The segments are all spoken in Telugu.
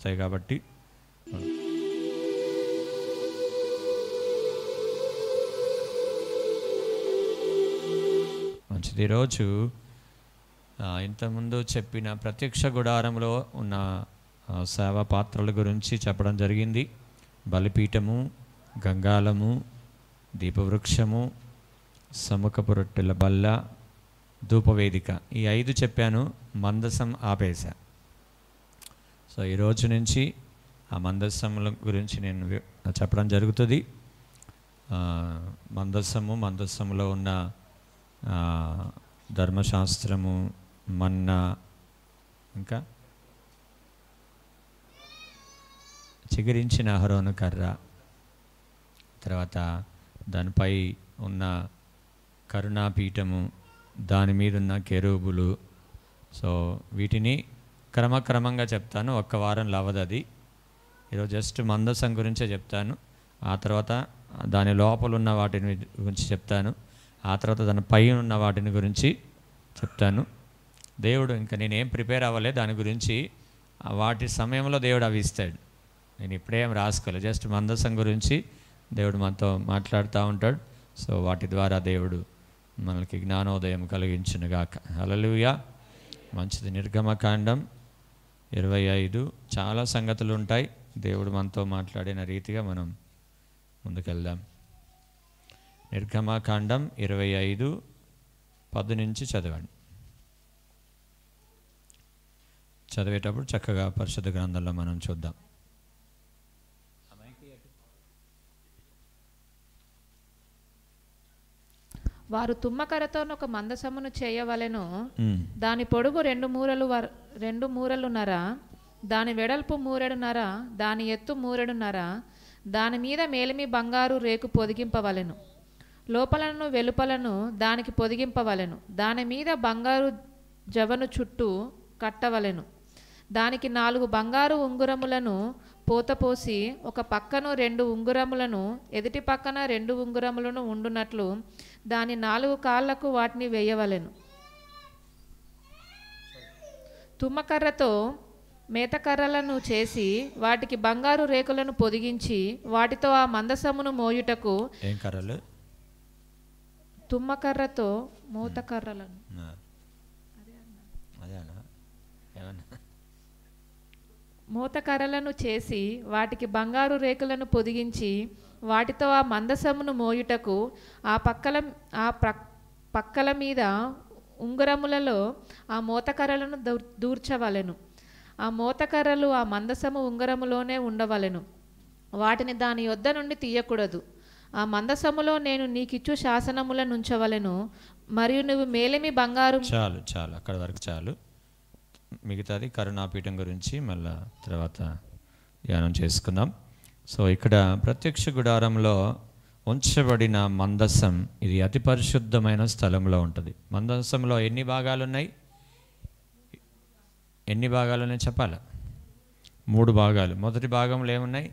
వస్తాయి కాబట్టి. మంచిది. ఈరోజు ఇంతకుముందు చెప్పిన ప్రత్యక్ష గుడారంలో ఉన్న సేవా పాత్రల గురించి చెప్పడం జరిగింది. బలిపీఠము, గంగాళము, దీపవృక్షము, సముఖపు రొట్టెల బల్ల, ధూపవేదిక, ఈ 5 చెప్పాను. మందసం ఆపేశా. సో ఈరోజు నుంచి ఆ మందసముల గురించి నేను చెప్పడం జరుగుతుంది. మందసములో ఉన్న ధర్మశాస్త్రము, మన్నా, ఇంకా చిగురించిన అహరోను కర్ర, తర్వాత దానిపై ఉన్న కరుణాపీఠము, దాని మీద ఉన్న కెరూబులు. సో వీటిని క్రమక్రమంగా చెప్తాను. ఒక్క వారంలో అవ్వదు అది. ఈరోజు జస్ట్ మందసం గురించే చెప్తాను. ఆ తర్వాత దాని లోపల ఉన్న వాటిని గురించి చెప్తాను. ఆ తర్వాత దాని పైన ఉన్న వాటిని గురించి చెప్తాను. దేవుడు ఇంకా నేనేం ప్రిపేర్ అవ్వలే దాని గురించి. వాటి సమయంలో దేవుడు అవి ఇస్తాడు. నేను ఇప్పుడేం రాసుకోలేదు. జస్ట్ మందసం గురించి దేవుడు మనతో మాట్లాడుతూ ఉంటాడు. సో వాటి ద్వారా దేవుడు మనకి జ్ఞానోదయం కలిగించునుగాక. హల్లెలూయా. మంచిది. నిర్గమకాండం 25 చాలా సంగతులు ఉంటాయి. దేవుడు మనతో మాట్లాడిన రీతిగా మనం ముందుకెళ్దాం. నిర్గమకాండం 25 10 నుంచి చదవండి. చదివేటప్పుడు చక్కగా పరిశుద్ధ గ్రంథంలో మనం చూద్దాం. వారు తుమ్మకర్రతో ఒక మందసమును చేయవలెను. దాని పొడుగు 2 మూరలున్నర, దాని వెడల్పు 1 మూరెడున్నర, దాని ఎత్తు 1 మూరెడున్నర. దాని మీద మేలిమి బంగారు రేకు పొదిగింపవలెను. లోపలను వెలుపలను దానికి పొదిగింపవలెను. దాని మీద బంగారు జవను చుట్టూ కట్టవలెను. దానికి 4 బంగారు ఉంగురములను పోతపోసి ఒక పక్కను 2 ఉంగురములను ఎదుటి పక్కన 2 ఉంగురములను ఉండునట్లు దాని 4 కాళ్లకు వాటిని వేయవలెను. తుమ్మకర్రతో మేతకర్రలను చేసి వాటికి బంగారు రేకులను పొదిగించి వాటితో ఆ మందసమును మోయుటకు. ఏం కర్రలు? తుమ్మకర్రతో మూతకర్రలను. మూతకర్రలను చేసి వాటికి బంగారు రేకులను పొదిగించి వాటితో ఆ మందసమును మోయుటకు ఆ పక్కల మీద ఉంగరములలో ఆ మూతకర్రలను దూర్చవలెను. ఆ మూతకర్రలు ఆ మందసము ఉంగరములోనే ఉండవలెను. వాటిని దాని యొద్ద నుండి తీయకూడదు. ఆ మందసములో నేను నీకిచ్చు శాసనములను ఉంచవలెను. మరియు నువ్వు మేలిమి బంగారు. చాలు అక్కడ వరకు చాలు. మిగతాది కరుణాపీఠం గురించి మళ్ళా తర్వాత ధ్యానం చేసుకుందాం. సో ఇక్కడ ప్రత్యక్ష గుడారంలో ఉంచబడిన మందసం, ఇది అతి పరిశుద్ధమైన స్థలంలో ఉంటుంది. మందసంలో ఎన్ని భాగాలు ఉన్నాయి? చెప్పాలా? 3 భాగాలు. మొదటి భాగంలో ఏమున్నాయి?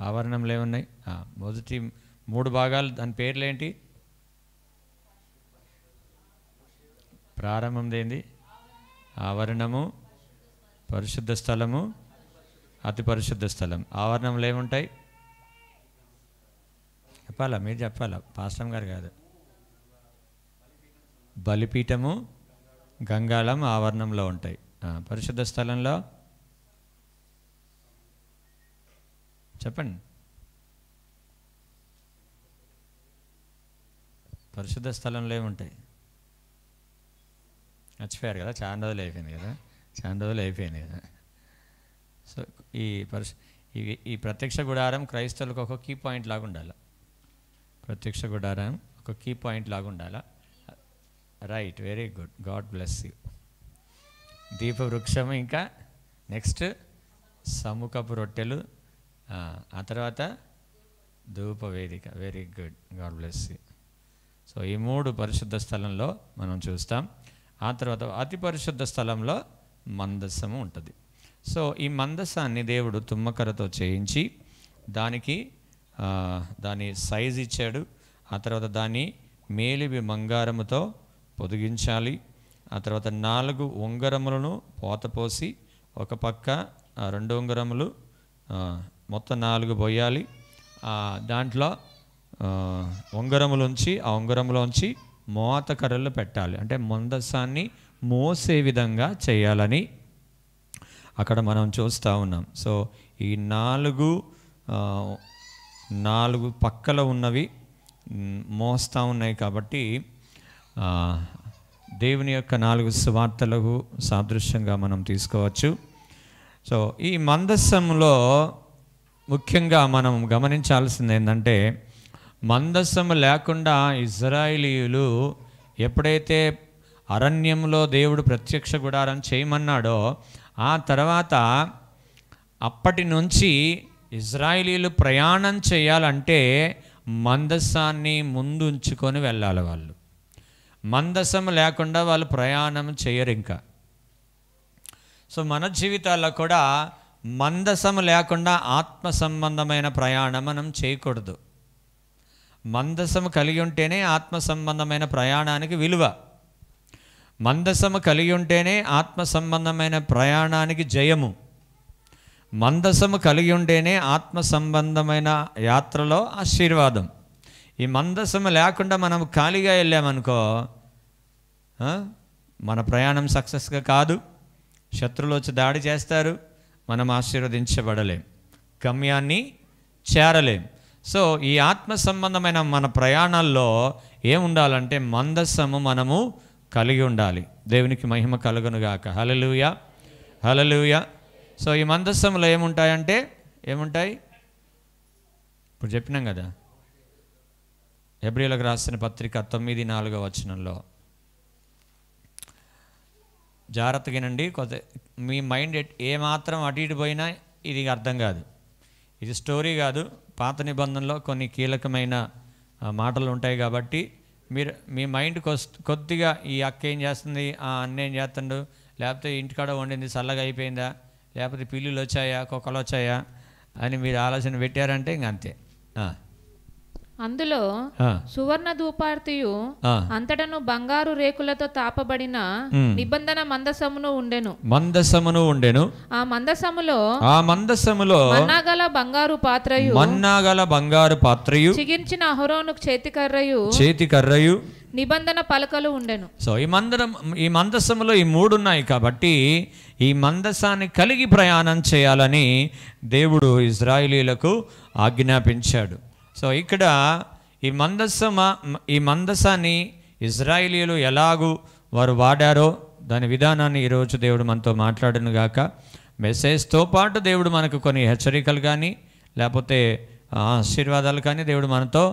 ఆవరణంలో ఏమున్నాయి? మొదటి 3 భాగాలు. దాని పేర్లు ఏంటి? ప్రారంభంది ఏంది? ఆవరణము, పరిశుద్ధ స్థలము, అతి పరిశుద్ధ స్థలం. ఆవరణంలో ఏముంటాయి? చెప్పాలా? మీరు చెప్పాలా, పాస్టర్ గారు కాదు. బలిపీఠము, గంగాళం ఆవరణంలో ఉంటాయి. పరిశుద్ధ స్థలంలో చెప్పండి. పరిశుద్ధ స్థలంలో ఏముంటాయి? మర్చిపోయారు కదా, చాలా రోజులు అయిపోయింది కదా. సో ఈ ప్రత్యక్ష గుడారం క్రైస్తవులకు ఒక కీ పాయింట్ లాగా ఉండాలి. ప్రత్యక్ష గుడారం ఒక కీ పాయింట్ లాగా ఉండాలి. Right, very good, God bless you. దీపవృక్షము, ఇంకా నెక్స్ట్ సముఖపు రొట్టెలు, ఆ తర్వాత ధూపవేదిక. Very good, God bless you. So ఈ 3 పరిశుద్ధ స్థలంలో మనం చూస్తాం. ఆ తర్వాత అతి పరిశుద్ధ స్థలంలో మందసము ఉంటుంది. సో ఈ మందసాన్ని దేవుడు తుమ్మకర్రతో చేయించి దాని సైజు ఇచ్చాడు. ఆ తర్వాత దాన్ని మేలిమి బంగారముతో పొదిగించాలి. ఆ తర్వాత 4 ఉంగరములను పోతపోసి ఒక పక్క 2 ఉంగరములు, మొత్తం 4 పోయాలి. దాంట్లో ఉంగరములుంచి ఆ ఉంగరంలోంచి మోత కర్రలు పెట్టాలి. అంటే మందసాన్ని మోసే విధంగా చేయాలని అక్కడ మనం చూస్తూ ఉన్నాం. సో ఈ 4 పక్కల ఉన్నవి మోస్తూ ఉన్నాయి కాబట్టి దేవుని యొక్క 4 సువార్తలకు సాదృశ్యంగా మనం తీసుకోవచ్చు. సో ఈ మందస్సంలో ముఖ్యంగా మనం గమనించాల్సింది ఏంటంటే, మందస్సము లేకుండా ఇజ్రాయేలీయులు ఎప్పుడైతే అరణ్యంలో దేవుడు ప్రత్యక్ష గుడారం చేయమన్నాడో ఆ తర్వాత అప్పటి నుంచి ఇజ్రాయేలీయులు ప్రయాణం చేయాలంటే మందస్సాన్ని ముందు ఉంచుకొని వెళ్ళాలి. వాళ్ళు మందస్సం లేకుండా వాళ్ళు ప్రయాణం చేయరు. ఇంకా సో మన జీవితాల్లో కూడా మందసం లేకుండా ఆత్మ సంబంధమైన ప్రయాణం మనం చేయకూడదు. మందసము కలిగి ఉంటేనే ఆత్మ సంబంధమైన ప్రయాణానికి విలువ. మందసము కలిగి ఉంటేనే ఆత్మ సంబంధమైన ప్రయాణానికి జయము. మందసము కలిగి ఉంటేనే ఆత్మ సంబంధమైన యాత్రలో ఆశీర్వాదం. ఈ మందసము లేకుండా మనం ఖాళీగా వెళ్ళామనుకో మన ప్రయాణం సక్సెస్గా కాదు. శత్రువులు వచ్చి దాడి చేస్తారు, మనం ఆశీర్వదించబడలేం, గమ్యాన్ని చేరలేం. సో ఈ ఆత్మ సంబంధమైన మన ప్రయాణాల్లో ఏముండాలంటే మందస్సము మనము కలిగి ఉండాలి. దేవునికి మహిమ కలుగునుగాక. హల్లెలూయా, హల్లెలూయా. సో ఈ మందస్సంలో ఏముంటాయంటే ఏముంటాయి? ఇప్పుడు చెప్పినాం కదా, హెబ్రీయులకు రాసిన పత్రిక 9:4 జాగ్రత్తగానండి. కొత్త మీ మైండ్ ఏమాత్రం అటు ఇటు పోయినా ఇది అర్థం కాదు. ఇది స్టోరీ కాదు. పాత నిబంధనలో కొన్ని కీలకమైన మాటలు ఉంటాయి కాబట్టి మీరు మీ మైండ్ కొద్దిగా ఈ అక్క ఏం చేస్తుంది, అన్న ఏం చేస్తుండు, లేకపోతే ఇంటికాడ వండింది చల్లగా అయిపోయిందా, లేకపోతే పిల్లులు వచ్చాయా, కుక్కలు వచ్చాయా అని మీరు ఆలోచన పెట్టారంటే ఇంక అంతే. అందులో సువర్ణ ధూపార్తియు అంతటను బంగారు రేకులతో తాపబడిన నిబంధన మందసమును ఉండెను. ఆ మందసములో మన్నాగల బంగారు పాత్రయు చిగించిన అహరోను చేతికర్రయు నిబంధన పలకలు ఉండెను. సో ఈ మందసములో ఈ 3 ఉన్నాయి కాబట్టి ఈ మందసాన్ని కలిగి ప్రయాణం చేయాలని దేవుడు ఇజ్రాయేలీయులకు ఆజ్ఞాపించాడు. సో ఇక్కడ ఈ మందసాన్ని ఇజ్రాయేలీయులు ఎలాగూ వారు వాడారో దాని విధానాన్ని ఈరోజు దేవుడు మనతో మాట్లాడును గాక. మెసేజ్తో పాటు దేవుడు మనకు కొన్ని హెచ్చరికలు కానీ లేకపోతే ఆశీర్వాదాలు కానీ దేవుడు మనతో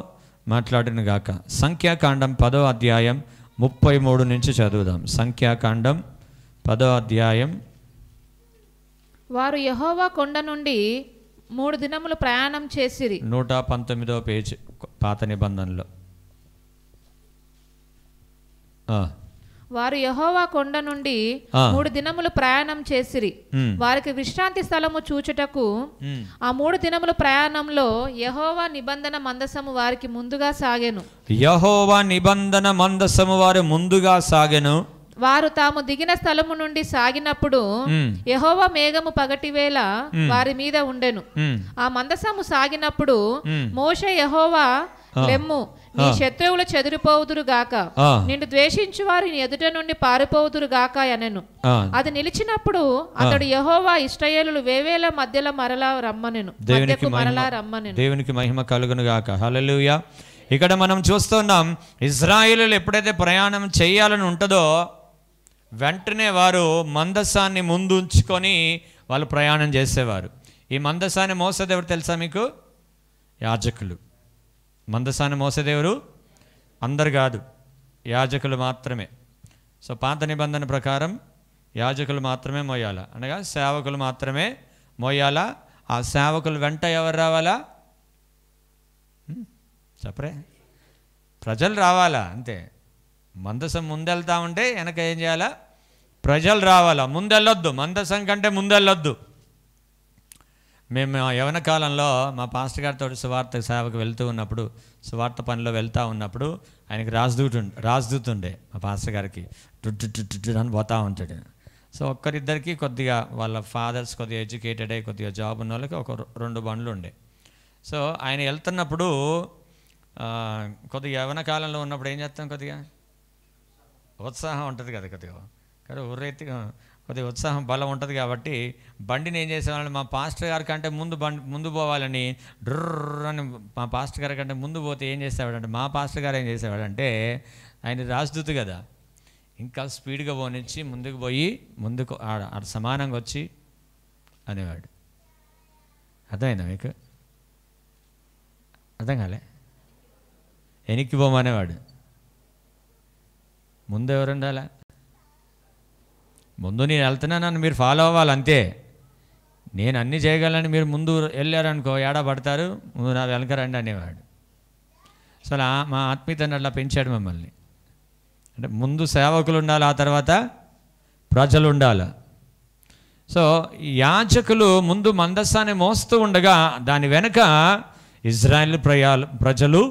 మాట్లాడును గాక. సంఖ్యాకాండం 10వ అధ్యాయం 33 నుంచి చదువుదాం. సంఖ్యాకాండం 10వ అధ్యాయం. వారు యెహోవా కొండ నుండి 3 దినములు ప్రయాణం చేసిరి. 119వ పేజ్ పాత నిబంధనలో. వారు యెహోవా కొండ నుండి 3 దినములు ప్రయాణం చేసిరి. వారికి విశ్రాంతి స్థలము చూచుటకు ఆ 3 దినముల ప్రయాణంలో యెహోవా నిబంధన మందసము వారికి ముందుగా సాగెను. యెహోవా నిబంధన మందసము వారు ముందుగా సాగెను. వారు తాము దిగిన స్థలము నుండి సాగినప్పుడు యెహోవా మేఘము పగటివేళ వారి మీద ఉండెను. ఆ మందసము సాగినప్పుడు మోషే యెహోవా లెమ్ము, నీ శత్రువులు చెదిరిపోవుదురు గాక, నిన్ను ద్వేషించు వారి ఎదుట నుండి పారిపోవుదురు గాక అనెను. అది నిలిచినప్పుడు అతడు యెహోవా ఇశ్రాయేలులు వేవేల మధ్యలో మరలా రమ్మనెను. దేవునికి మహిమ కలుగును గాక. హల్లెలూయా. ఇక్కడ మనం చూస్తున్నాం, ఇశ్రాయేలులు ఎప్పుడైతే ప్రయాణం చేయాలని ఉంటుందో వెంటనే వారు మందసాన్ని ముందు ఉంచుకొని వాళ్ళు ప్రయాణం చేసేవారు. ఈ మందసాన్ని మోసేదేవుడు తెలుసా మీకు? యాజకులు. మందసాన్ని మోసేదేవుడు అందరు కాదు, యాజకులు మాత్రమే. సో పాత నిబంధన ప్రకారం యాజకులు మాత్రమే మోయాలా, అనగా సేవకులు మాత్రమే మోయాలా. ఆ సేవకులు వెంట ఎవరు రావాలా? చెప్పరే, ప్రజలు రావాలా, అంతే. మందసం ముందెళ్తా ఉంటే వెనక ఏం చేయాలా? ప్రజలు రావాలా. ముందెళ్ళొద్దు, మందసం కంటే ముందెళ్ళొద్దు. మేము యవన కాలంలో మా పాస్టర్ గారితో సువార్త సేవకు వెళ్తూ ఉన్నప్పుడు, సువార్త పనిలో వెళ్తూ ఉన్నప్పుడు ఆయనకి రాజదూతుండే మా పాస్టర్ గారికి టుట్టు అని పోతూ ఉంటాడు. సో ఒక్కరిద్దరికి కొద్దిగా వాళ్ళ ఫాదర్స్ కొద్దిగా ఎడ్యుకేటెడ్ అయ్యి కొద్దిగా జాబ్ ఉన్న వాళ్ళకి ఒక 2 బండ్లు ఉండే. సో ఆయన వెళ్తున్నప్పుడు కొద్దిగా యవ్వన కాలంలో ఉన్నప్పుడు ఏం చేస్తాం, కొద్దిగా ఉత్సాహం ఉంటుంది కదా, కొద్దిగా కానీ ఊరైతే కొద్దిగా ఉత్సాహం బలం ఉంటుంది కాబట్టి బండిని ఏం చేసేవాళ్ళని, మా పాస్టర్ గారి కంటే ముందు పోవాలని డ్రర్ అని మా పాస్టర్ గారి కంటే ముందు పోతే ఏం చేసేవాడంటే, మా పాస్టర్ గారు ఏం చేసేవాడంటే, ఆయన రాజదూత కదా, ఇంకా స్పీడ్గా పోనిచ్చి ముందుకు పోయి ముందుకు ఆడ సమానంగా వచ్చి అనేవాడు. అర్థమైందా మీకు? అర్థం కాలే? వెనక్కి పోమనేవాడు. ముందు ఎవరు ఉండాలా? ముందు నేను వెళ్తున్నానని మీరు ఫాలో అవ్వాలి అంతే. నేను అన్నీ చేయగలని మీరు ముందు వెళ్ళారనుకో ఏడా పడతారు, ముందు నా వెనక రండి అనేవాడు. సో మా ఆత్మీయతను అట్లా పెంచాడు మమ్మల్ని. అంటే ముందు సేవకులు ఉండాలి, ఆ తర్వాత ప్రజలు ఉండాలి. సో యాజకులు ముందు మందసాన్ని మోస్తూ ఉండగా దాని వెనక ఇజ్రాయేల్ ప్రజలు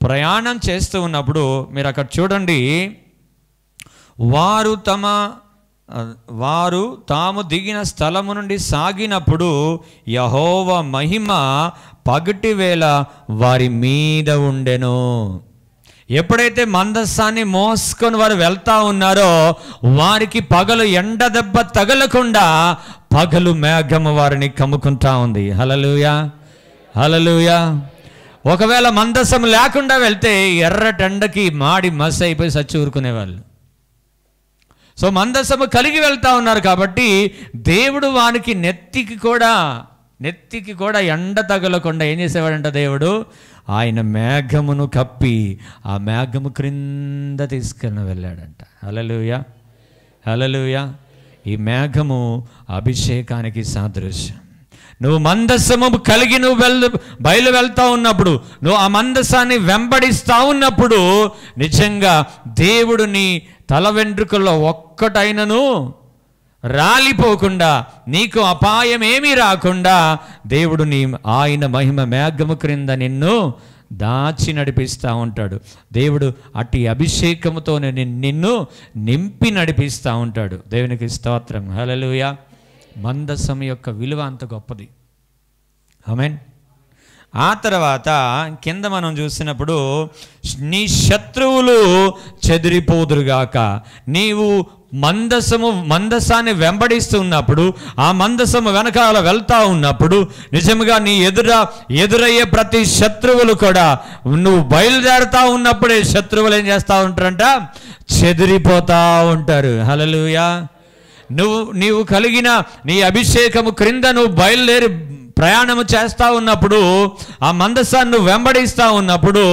ప్రయాణం చేస్తూ ఉన్నప్పుడు మీరు అక్కడ చూడండి, వారు తాము దిగిన స్థలము నుండి సాగినప్పుడు యెహోవా మహిమ పగటి వేళ వారి మీద ఉండెను. ఎప్పుడైతే మందస్సాన్ని మోసుకొని వారు వెళ్తా ఉన్నారో వారికి పగలు ఎండ దెబ్బ తగలకుండా పగలు మేఘము వారిని కమ్ముకుంటా ఉంది. హల్లెలూయా, హల్లెలూయా. ఒకవేళ మందస్సం లేకుండా వెళ్తే ఎర్రటెండకి మాడి మస్ అయిపోయి సచ్చి ఊరుకునేవాళ్ళు. సో మందస్సము కలిగి వెళ్తా ఉన్నారు కాబట్టి దేవుడు వానికి నెత్తికి కూడా ఎండ తగలకుండా ఏం చేసేవాడంట, దేవుడు ఆయన మేఘమును కప్పి ఆ మేఘము క్రింద తీసుకెళ్ళి వెళ్ళాడంట. హల్లెలూయా, హల్లెలూయా. ఈ మేఘము అభిషేకానికి సాదృశ్యం. నువ్వు మందస్సము కలిగి బయలు వెళ్తా ఉన్నప్పుడు, నువ్వు ఆ మందస్సాన్ని వెంబడిస్తూ ఉన్నప్పుడు నిజంగా దేవుడు నీ తల వెంట్రుకల్లో ఒక్కటైనను రాలిపోకుండా, నీకు అపాయం ఏమీ రాకుండా దేవుడు ఆయన మహిమ మేఘము క్రింద నిన్ను దాచి నడిపిస్తూ ఉంటాడు. దేవుడు అట్టి అభిషేకముతో నిన్ను నింపి నడిపిస్తూ ఉంటాడు. దేవునికి స్తోత్రం, హల్లెలూయా. మందసం యొక్క విలువ అంత గొప్పది. ఆమేన్. ఆ తర్వాత కింద మనం చూసినప్పుడు, నీ శత్రువులు చెదిరిపోదురుగాక. నీవు మందసాన్ని వెంబడిస్తున్నప్పుడు, ఆ మందసము వెనకాల వెళ్తా ఉన్నప్పుడు నిజంగా నీ ఎదురయ్యే ప్రతి శత్రువులు కూడా, నువ్వు బయలుదేరుతా ఉన్నప్పుడే శత్రువులు ఏం చేస్తూ ఉంటారంట, చెదిరిపోతూ ఉంటారు. హల్లెలూయా. నీవు కలిగిన నీ అభిషేకము క్రింద నువ్వు బయలుదేరి ప్రయాణము చేస్తూ ఉన్నప్పుడు, ఆ మందసాన్ని నువ్వు వెంబడిస్తూ ఉన్నప్పుడు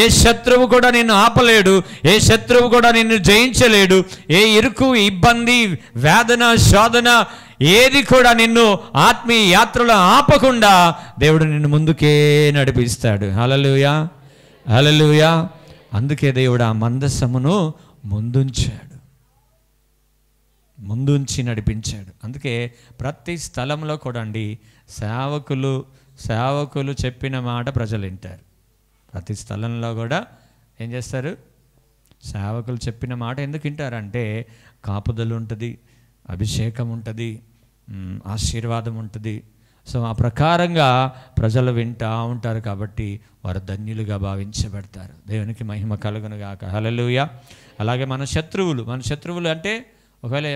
ఏ శత్రువు కూడా నిన్ను ఆపలేడు, ఏ శత్రువు కూడా నిన్ను జయించలేడు. ఏ ఇరుకు, ఇబ్బంది, వేదన, శోధన ఏది కూడా నిన్ను ఆత్మీయ యాత్రలో ఆపకుండా దేవుడు నిన్ను ముందుకే నడిపిస్తాడు. హల్లెలూయా, హల్లెలూయా. అందుకే దేవుడు ఆ మందసమును ముందుంచి నడిపించాడు. అందుకే ప్రతి స్థలంలో కూడా అండి సేవకులు చెప్పిన మాట ప్రజలు వింటారు. ప్రతి స్థలంలో కూడా ఏం చేస్తారు, సేవకులు చెప్పిన మాట ఎందుకు వింటారంటే కాపుదలు ఉంటుంది, అభిషేకం ఉంటుంది, ఆశీర్వాదం ఉంటుంది. సో ఆ ప్రకారంగా ప్రజలు వింటూ ఉంటారు కాబట్టి వారు ధన్యులుగా భావించబడతారు. దేవునికి మహిమ కలుగును గాక. హల్లెలూయా. అలాగే మన శత్రువులు అంటే ఒకవేళ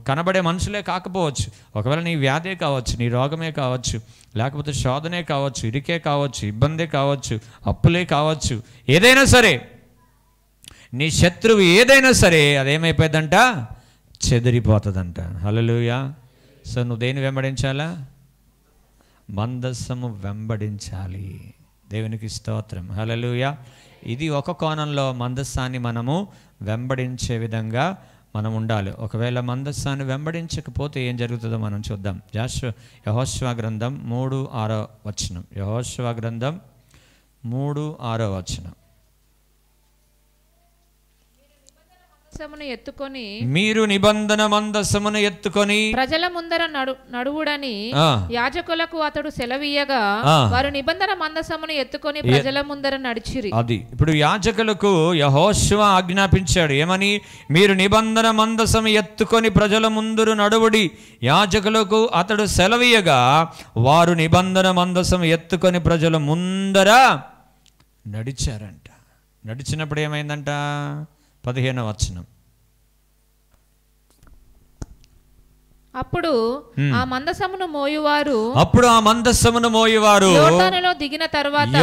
కనబడే మనుషులే కాకపోవచ్చు, ఒకవేళ నీ వ్యాధే కావచ్చు, నీ రోగమే కావచ్చు, లేకపోతే శోధనే కావచ్చు, ఇరికే కావచ్చు, ఇబ్బందే కావచ్చు, అప్పులే కావచ్చు, ఏదైనా సరే నీ శత్రువు ఏదైనా సరే అదేమైపోయిందంట, చెదిరిపోతుందంట. హల్లెలూయా. సో నువ్వు దేని వెంబడించాలా? మందస్సము వెంబడించాలి. దేవునికి స్తోత్రం, హల్లెలూయా. ఇది ఒక కోణంలో మందస్సాన్ని మనము వెంబడించే విధంగా మనం ఉండాలి. ఒకవేళ మందస్సాన్ని వెంబడించకపోతే ఏం జరుగుతుందో మనం చూద్దాం. యెహోషువ గ్రంథం 3:6 యెహోషువ గ్రంథం 3:6. ఎత్తుకొని మీరు నిబంధన మందసమును ఎత్తుకొని ప్రజల ముందర నడువుడని యాజకులకు అతడు సెలవీయగా వారు నిబంధన మందసమును ఎత్తుకొని ప్రజల ముందర నడిచిరి. అది ఇప్పుడు యాజకులకు యెహోషువ ఆజ్ఞాపించాడు ఏమని? మీరు నిబంధన మందసము ఎత్తుకొని ప్రజల ముందర నడువుడి. యాజకులకు అతడు సెలవీయగా వారు నిబంధన మందసము ఎత్తుకొని ప్రజల ముందర నడిచారంట. నడిచినప్పుడు ఏమైందంట? 15వ వచనం. అప్పుడు ఆ మందసమును మోయువారు యోర్దానులో దిగిన తరువాత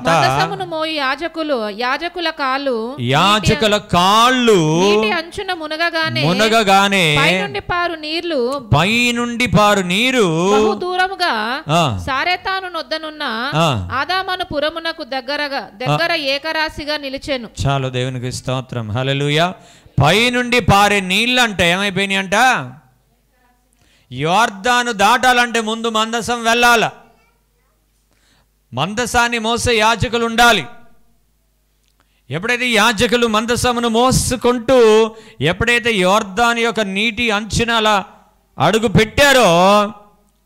మందసమును మోయి యాజకుల కాళ్ళు నీటి అంచున మునగగానే పైనుండి పారు నీరు బహు దూరముగా సారెతాను నొద్దనున్న ఆదామను పురమునకు దగ్గర ఏకరాశిగా నిలిచెను. చాలు, దేవునికి స్తోత్రం. హల్లెలూయా. పైనుండి పారే నీళ్ళు అంటే ఏమైపోయినాయి అంట? యోర్దాను దాటాలంటే ముందు మందసం వెళ్ళాల. మందసాన్ని మోసే యాజకులు ఉండాలి. ఎప్పుడైతే యాజకులు మందసమును మోసుకుంటూ ఎప్పుడైతే యోర్దాను యొక్క నీటి అంచున అలా అడుగు పెట్టారో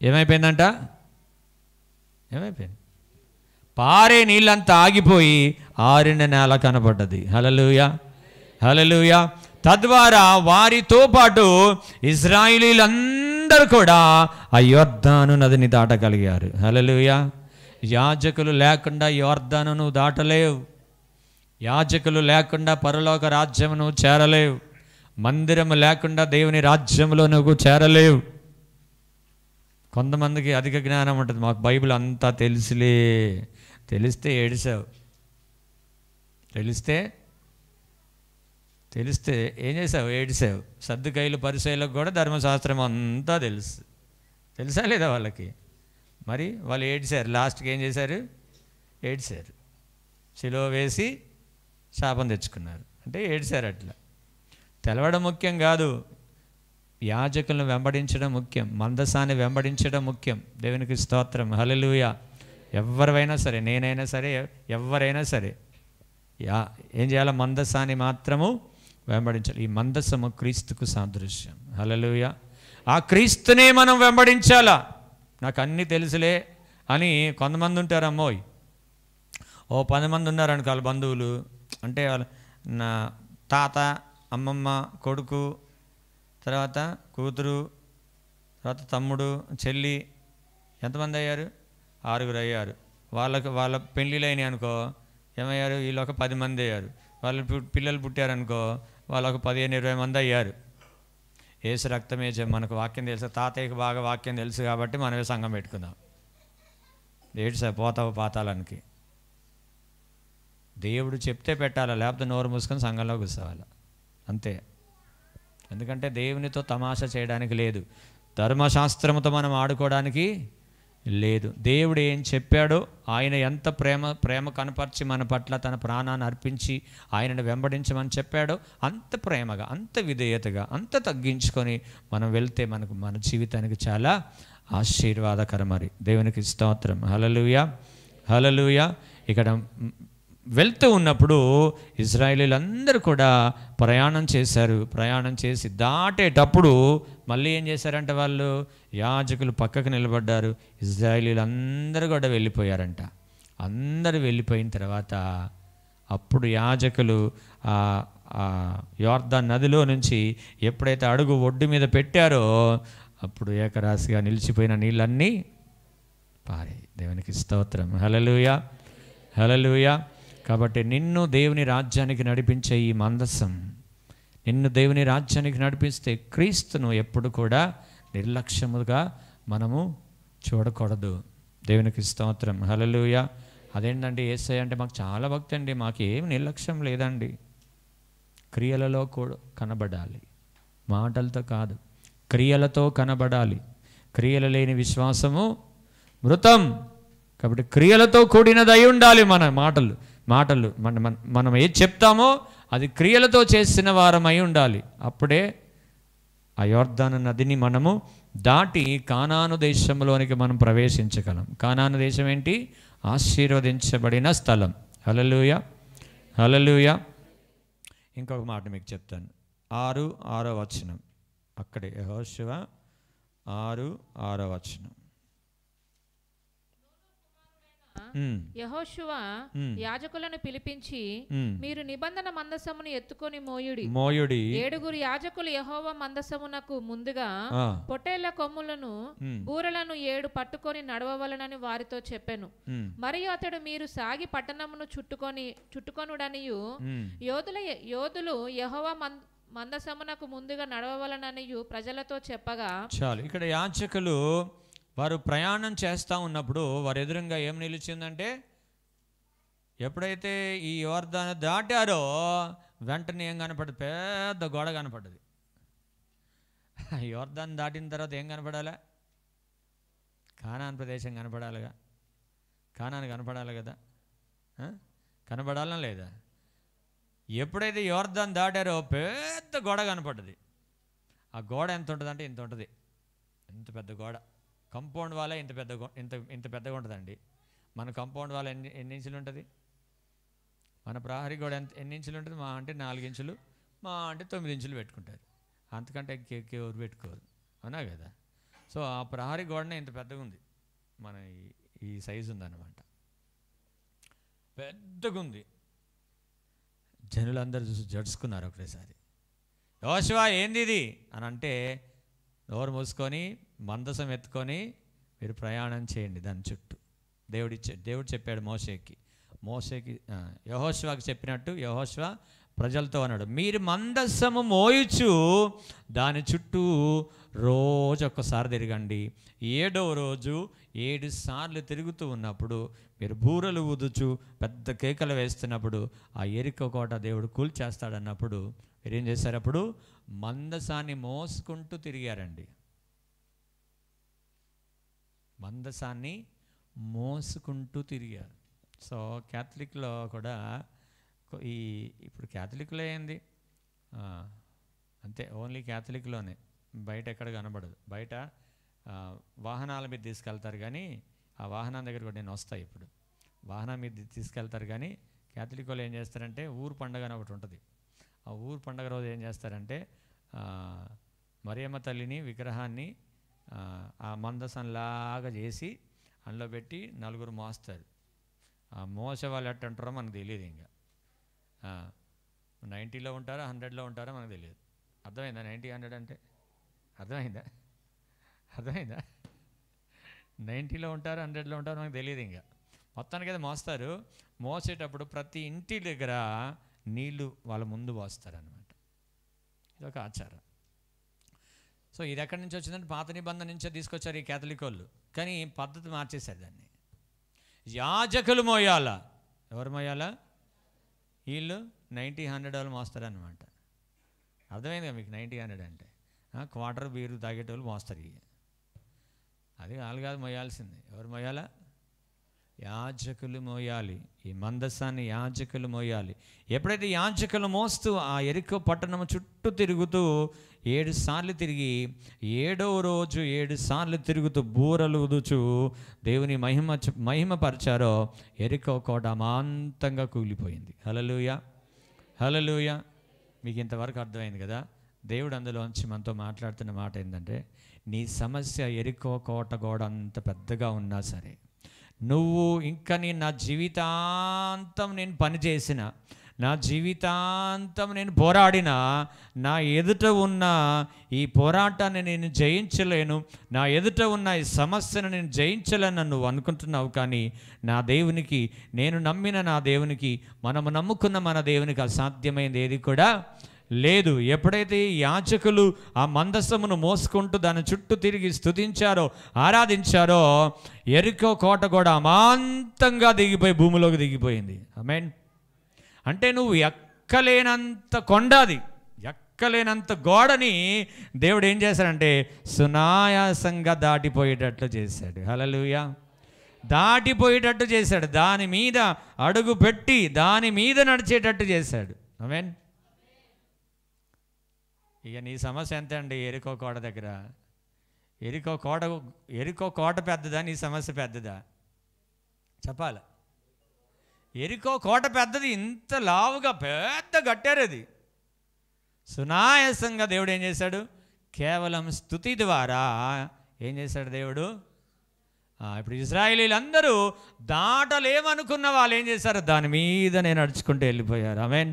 ఏమైపోయిందంట? ఏమైపోయింది? పారే నీళ్ళంతా ఆగిపోయి ఆరిన నేల కనబడ్డది. హల్లెలూయా, హల్లెలూయా. తద్వారా వారితో పాటు ఇశ్రాయేలీయులందరూ కూడా ఆ యోర్దాను నదిని దాటగలిగారు. హల్లెలూయా. యాజకులు లేకుండా యోర్దానును దాటలేవు. యాజకులు లేకుండా పరలోక రాజ్యమును చేరలేవు. మందిరము లేకుండా దేవుని రాజ్యంలో నువ్వు చేరలేవు. కొంతమందికి అధిక జ్ఞానం ఉంటుంది. మాకు బైబిల్ అంతా తెలిస్తే ఏడిసావు. తెలిస్తే ఏం చేసావు? ఏడిసావు. సద్దుకైలు పరిసయ్యులకు కూడా ధర్మశాస్త్రం అంతా తెలుసా లేదా వాళ్ళకి? మరి వాళ్ళు ఏడిశారు. లాస్ట్కి ఏం చేశారు? ఏడిశారు. సిలువ వేసి శాపం తెచ్చుకున్నారు. అంటే ఏడిశారు. అట్లా తెలవడం ముఖ్యం కాదు, యాజకులను వెంబడించడం ముఖ్యం, మందసాన్ని వెంబడించడం ముఖ్యం. దేవునికి స్తోత్రం. హల్లెలూయా. ఎవరైనా సరే, నేనైనా సరే, ఎవరైనా సరే ఏం చేయాలి? మందసాన్ని మాత్రము వెంబడించాలి. ఈ మందసము క్రీస్తుకు సాదృశ్యం. హల్లెలూయా. ఆ క్రీస్తునే మనం వెంబడించాలా. నాకు అన్నీ తెలుసులే అని కొంతమంది ఉంటారు. అమ్మోయ్, 10 మంది ఉన్నారనుకో వాళ్ళ బంధువులు. అంటే నా తాత, అమ్మమ్మ, కొడుకు, తర్వాత కూతురు, తర్వాత తమ్ముడు, చెల్లి, ఎంతమంది అయ్యారు? 6 అయ్యారు. వాళ్ళ పెళ్ళిళ్ళు అయినాయి అనుకో, ఏమయ్యారు? వీళ్ళు ఒక 10 మంది అయ్యారు. వాళ్ళ పిల్లలు పుట్టారనుకో, వాళ్ళు ఒక 15-20 మంది అయ్యారు. యేసు రక్తమే మనకు వాక్యం తెలుసు. తాతయ్యకి బాగా వాక్యం తెలుసు కాబట్టి మనమే సంఘం పెట్టుకుందాం. పోతావు పాతాళానికి. దేవుడు చెప్తే పెట్టాలా, లేకపోతే నోరు మూసుకొని సంఘంలో కూర్చోవాలి అంతే. ఎందుకంటే దేవునితో తమాషా చేయడానికి లేదు, ధర్మశాస్త్రముతో మనం ఆడుకోవడానికి లేదు. దేవుడు ఏం చెప్పాడో, ఆయన ఎంత ప్రేమ కనపరిచి మన పట్ల తన ప్రాణాన్ని అర్పించి ఆయనను వెంబడించమని చెప్పాడో అంత ప్రేమగా, అంత విధేయతగా, అంత తగ్గించుకొని మనం వెళ్తే మన జీవితానికి చాలా ఆశీర్వాదకరం. మరి దేవునికి స్తోత్రం. హల్లెలూయా, హల్లెలూయా. ఇక్కడ వెళ్తూ ఉన్నప్పుడు ఇశ్రాయేలీయులందరూ కూడా ప్రయాణం చేశారు. ప్రయాణం చేసి దాటేటప్పుడు మళ్ళీ ఏం చేశారంట? వాళ్ళు యాజకులు పక్కకు నిలబడ్డారు. ఇశ్రాయేలీయులందరూ కూడా వెళ్ళిపోయారంట. అందరూ వెళ్ళిపోయిన తర్వాత అప్పుడు యాజకులు యోర్దాను నదిలో నుంచి ఎప్పుడైతే అడుగు ఒడ్డు మీద పెట్టారో అప్పుడు ఏకరాశిగా నిలిచిపోయిన నీళ్ళన్నీ పారాయి. దేవునికి స్తోత్రం. హల్లెలూయా, హల్లెలూయా. కాబట్టి నిన్ను దేవుని రాజ్యానికి నడిపించే ఈ మందసం, నిన్ను దేవుని రాజ్యానికి నడిపిస్తే క్రీస్తును ఎప్పుడు కూడా నిర్లక్ష్యముగా మనము చూడకూడదు. దేవునికి స్తోత్రం. హల్లెలూయా. అదేంటండి యేసయ్య అంటే మాకు చాలా భక్తి అండి, మాకేం నిర్లక్ష్యం లేదండి. క్రియలలో కూడా కనబడాలి, మాటలతో కాదు, క్రియలతో కనబడాలి. క్రియలు లేని విశ్వాసము మృతం. కాబట్టి క్రియలతో కూడినది అయి ఉండాలి. మన మాటలు మనం ఏది చెప్తామో అది క్రియలతో చేసిన వారమై ఉండాలి. అప్పుడే ఆ యోర్దాను నదిని మనము దాటి కానాను దేశంలోనికి మనం ప్రవేశించగలం. కానాను దేశం ఏంటి? ఆశీర్వదించబడిన స్థలం. హల్లెలూయా, హల్లెలూయా. ఇంకొక మాట మీకు చెప్తాను. 6:6 వచనం, అక్కడే యెహోషువ 6:6 వచనం. యెహోషువ యాజకులను పిలిపించి, మీరు నిబంధన మందసమును ఎత్తుకొని మోయుడి. 7 యాజకులు యెహోవా మందసమునకు ముందుగా పొట్టేళ్ల కొమ్ములను బూరలను 7 పట్టుకొని నడవవలనని వారితో చెప్పెను. మరియు అతడు, మీరు సాగి పట్టణమును చుట్టుకొనుడనియు యోధులు యెహోవా మందసమునకు ముందుగా నడవవలననియు ప్రజలతో చెప్పగా. చాలు. ఇక్కడ యాజకులు వారు ప్రయాణం చేస్తూ ఉన్నప్పుడు వారి ఎదురుగా ఏం నిలిచిందంటే, ఎప్పుడైతే ఈ యోర్దాను దాటారో వెంటనే ఏం కనపడదు? పెద్ద గోడ కనపడ్డది. యోర్దాను దాటిన తర్వాత ఏం కనపడాలా? కానాన్ ప్రదేశం కనపడాలిగా. కానాన్ కనపడాలి కదా, కనపడాలనా లేదా? ఎప్పుడైతే యోర్దాను దాటారో పెద్ద గోడ కనపడ్డది. ఆ గోడ ఎంత ఉంటుందంటే ఇంత ఉంటుంది, ఇంత పెద్ద గోడ. కంపౌండ్ వాలే ఇంత పెద్దగా ఉంటుందండి. మన కంపౌండ్ వాల్ ఎన్ని ఇంచులు ఉంటుంది? మన ప్రహరీ గోడ ఎన్ని ఇంచులు ఉంటుంది? మా అంటే 4 ఇంచులు, మా అంటే 9 ఇంచులు పెట్టుకుంటారు. అంతకంటే ఎవరు పెట్టుకోరు, అవునా కదా? సో ఆ ప్రహరీ గోడనే ఇంత పెద్దగా ఉంది. మన ఈ సైజు ఉందన్నమాట, పెద్దగా ఉంది. జనులందరూ చూసి జడుచుకున్నారు ఒకటేసారి. యెహోషువ ఏంది ఇది అని అంటే, నోరు మూసుకొని మందసం ఎత్తుకొని మీరు ప్రయాణం చేయండి దాని చుట్టూ. దేవుడు చెప్పాడు మోషేకి యెహోషువకి చెప్పినట్టు యెహోషువ ప్రజలతో అన్నాడు, మీరు మందసము మోయుచు దాని చుట్టూ రోజు ఒక్కసారి తిరగండి. 7వ రోజు 7 సార్లు తిరుగుతూ ఉన్నప్పుడు మీరు బూరలు ఊదుచు పెద్ద కేకలు వేస్తున్నప్పుడు ఆ ఎరికో కోట దేవుడు కూల్చేస్తాడన్నప్పుడు మీరేం చేశారు? అప్పుడు మందసాన్ని మోసుకుంటూ తిరిగారండి. మందసాన్ని మోసుకుంటూ తిరిగారు. సో క్యాథలిక్లో కూడా ఇప్పుడు క్యాథలిక్లో ఏంది అంతే, ఓన్లీ క్యాథలిక్లోనే, బయట ఎక్కడ కనబడదు. బయట వాహనాల మీద తీసుకెళ్తారు కానీ, ఆ వాహనం దగ్గర కూడా నేను వస్తాయి ఇప్పుడు. వాహనం మీద తీసుకెళ్తారు కానీ క్యాథలిక్ వాళ్ళు ఏం చేస్తారంటే, ఊరు పండుగ అని ఒకటి ఉంటుంది. ఆ ఊరు పండుగ రోజు ఏం చేస్తారంటే, మరియమ్మ తల్లిని విగ్రహాన్ని ఆ మందసంలాగా చేసి అందులో పెట్టి 4 మోస్తారు. ఆ మోసే వాళ్ళు ఎట్ట అంటారో మనకు తెలియదు. ఇంకా 90లో ఉంటారా 100లో ఉంటారో మనకు తెలియదు. అర్థమైందా? 90 100 అంటే అర్థమైందా? 90లో ఉంటారు 100లో ఉంటారో మనకు తెలియదు. ఇంకా మొత్తానికి అయితే మోస్తారు. మోసేటప్పుడు ప్రతి ఇంటి దగ్గర నీళ్లు వాళ్ళ ముందు పోస్తారనమాట. ఇదొక ఆచారం. సో ఇది ఎక్కడి నుంచి వచ్చిందంటే పాత నిబంధన నుంచే తీసుకొచ్చారు ఈ క్యాథలిక్ వాళ్ళు. కానీ పద్ధతి మార్చేశారు దాన్ని. యాజకులు మోయాలా? ఎవరు మోయాలా? వీళ్ళు 90-100 వాళ్ళు మోస్తారనమాట. అర్థమైందిగా మీకు? 90-100 అంటే క్వార్టర్ బీరు తాగేటోళ్ళు మోస్తారు. అది వాళ్ళు కాదు మోయాల్సింది. ఎవరు మోయాలా? యాజకులు మోయాలి. ఈ మందసాన్ని యాజకులు మోయాలి. ఎప్పుడైతే యాజకులు మోస్తూ ఆ ఎరికో పట్టణం చుట్టూ తిరుగుతూ 7 సార్లు తిరిగి 7వ రోజు 7 సార్లు తిరుగుతూ బూరలు ఊదుచు దేవుని మహిమపరిచారో ఎరికో కోట అమాంతంగా కూలిపోయింది. హల్లెలూయా, హల్లెలూయా. మీకు ఇంతవరకు అర్థమైంది కదా? దేవుడు అందులోంచి మనతో మాట్లాడుతున్న మాట ఏంటంటే, నీ సమస్య ఎరికో కోట గోడ అంత పెద్దగా ఉన్నా సరే, నువ్వు ఇంకా నా జీవితాంతం నేను పనిచేసిన, నా జీవితాంతం నేను పోరాడిన, నా ఎదుట ఉన్న ఈ పోరాటాన్ని నేను జయించలేను, నా ఎదుట ఉన్న ఈ సమస్యను నేను జయించలేను నువ్వు అనుకుంటున్నావు. కానీ నా దేవునికి, నేను నమ్మిన నా దేవునికి, మనము నమ్ముకున్న మన దేవునికి అసాధ్యమైనది ఏది కూడా లేదు. ఎప్పుడైతే యాజకులు ఆ మందసమును మోసుకుంటూ దాని చుట్టూ తిరిగి స్తుతించారో, ఆరాధించారో, ఎరికో కోట కూడా అమాంతంగా దిగిపోయి భూమిలోకి దిగిపోయింది. ఆమేన్. అంటే నువ్వు ఎక్కలేనంత కొండది, ఎక్కలేనంత గోడని దేవుడు ఏం చేశాడంటే సునాయాసంగా దాటిపోయేటట్లు చేశాడు. హల్లెలూయా. దాటిపోయేటట్టు చేశాడు. దాని మీద అడుగు పెట్టి దాని మీద నడిచేటట్టు చేశాడు. ఆమేన్. ఇక నీ సమస్య ఎంత అండి? ఎరికో కోట దగ్గర. ఎరికో కోట పెద్దదా? నీ సమస్య పెద్దదా? చెప్పాలి. ఎరికో కోట పెద్దది. ఇంత లావుగా పెద్ద కట్టారు అది. సునాయాసంగా దేవుడు ఏం చేశాడు? కేవలం స్తుతి ద్వారా ఏం చేశాడు దేవుడు? ఇప్పుడు ఇశ్రాయేలీలందరూ దాటలేమనుకున్న వాళ్ళు ఏం చేశారు? దాని మీద నేను నడుచుకుంటూ వెళ్ళిపోయారు. ఆమేన్.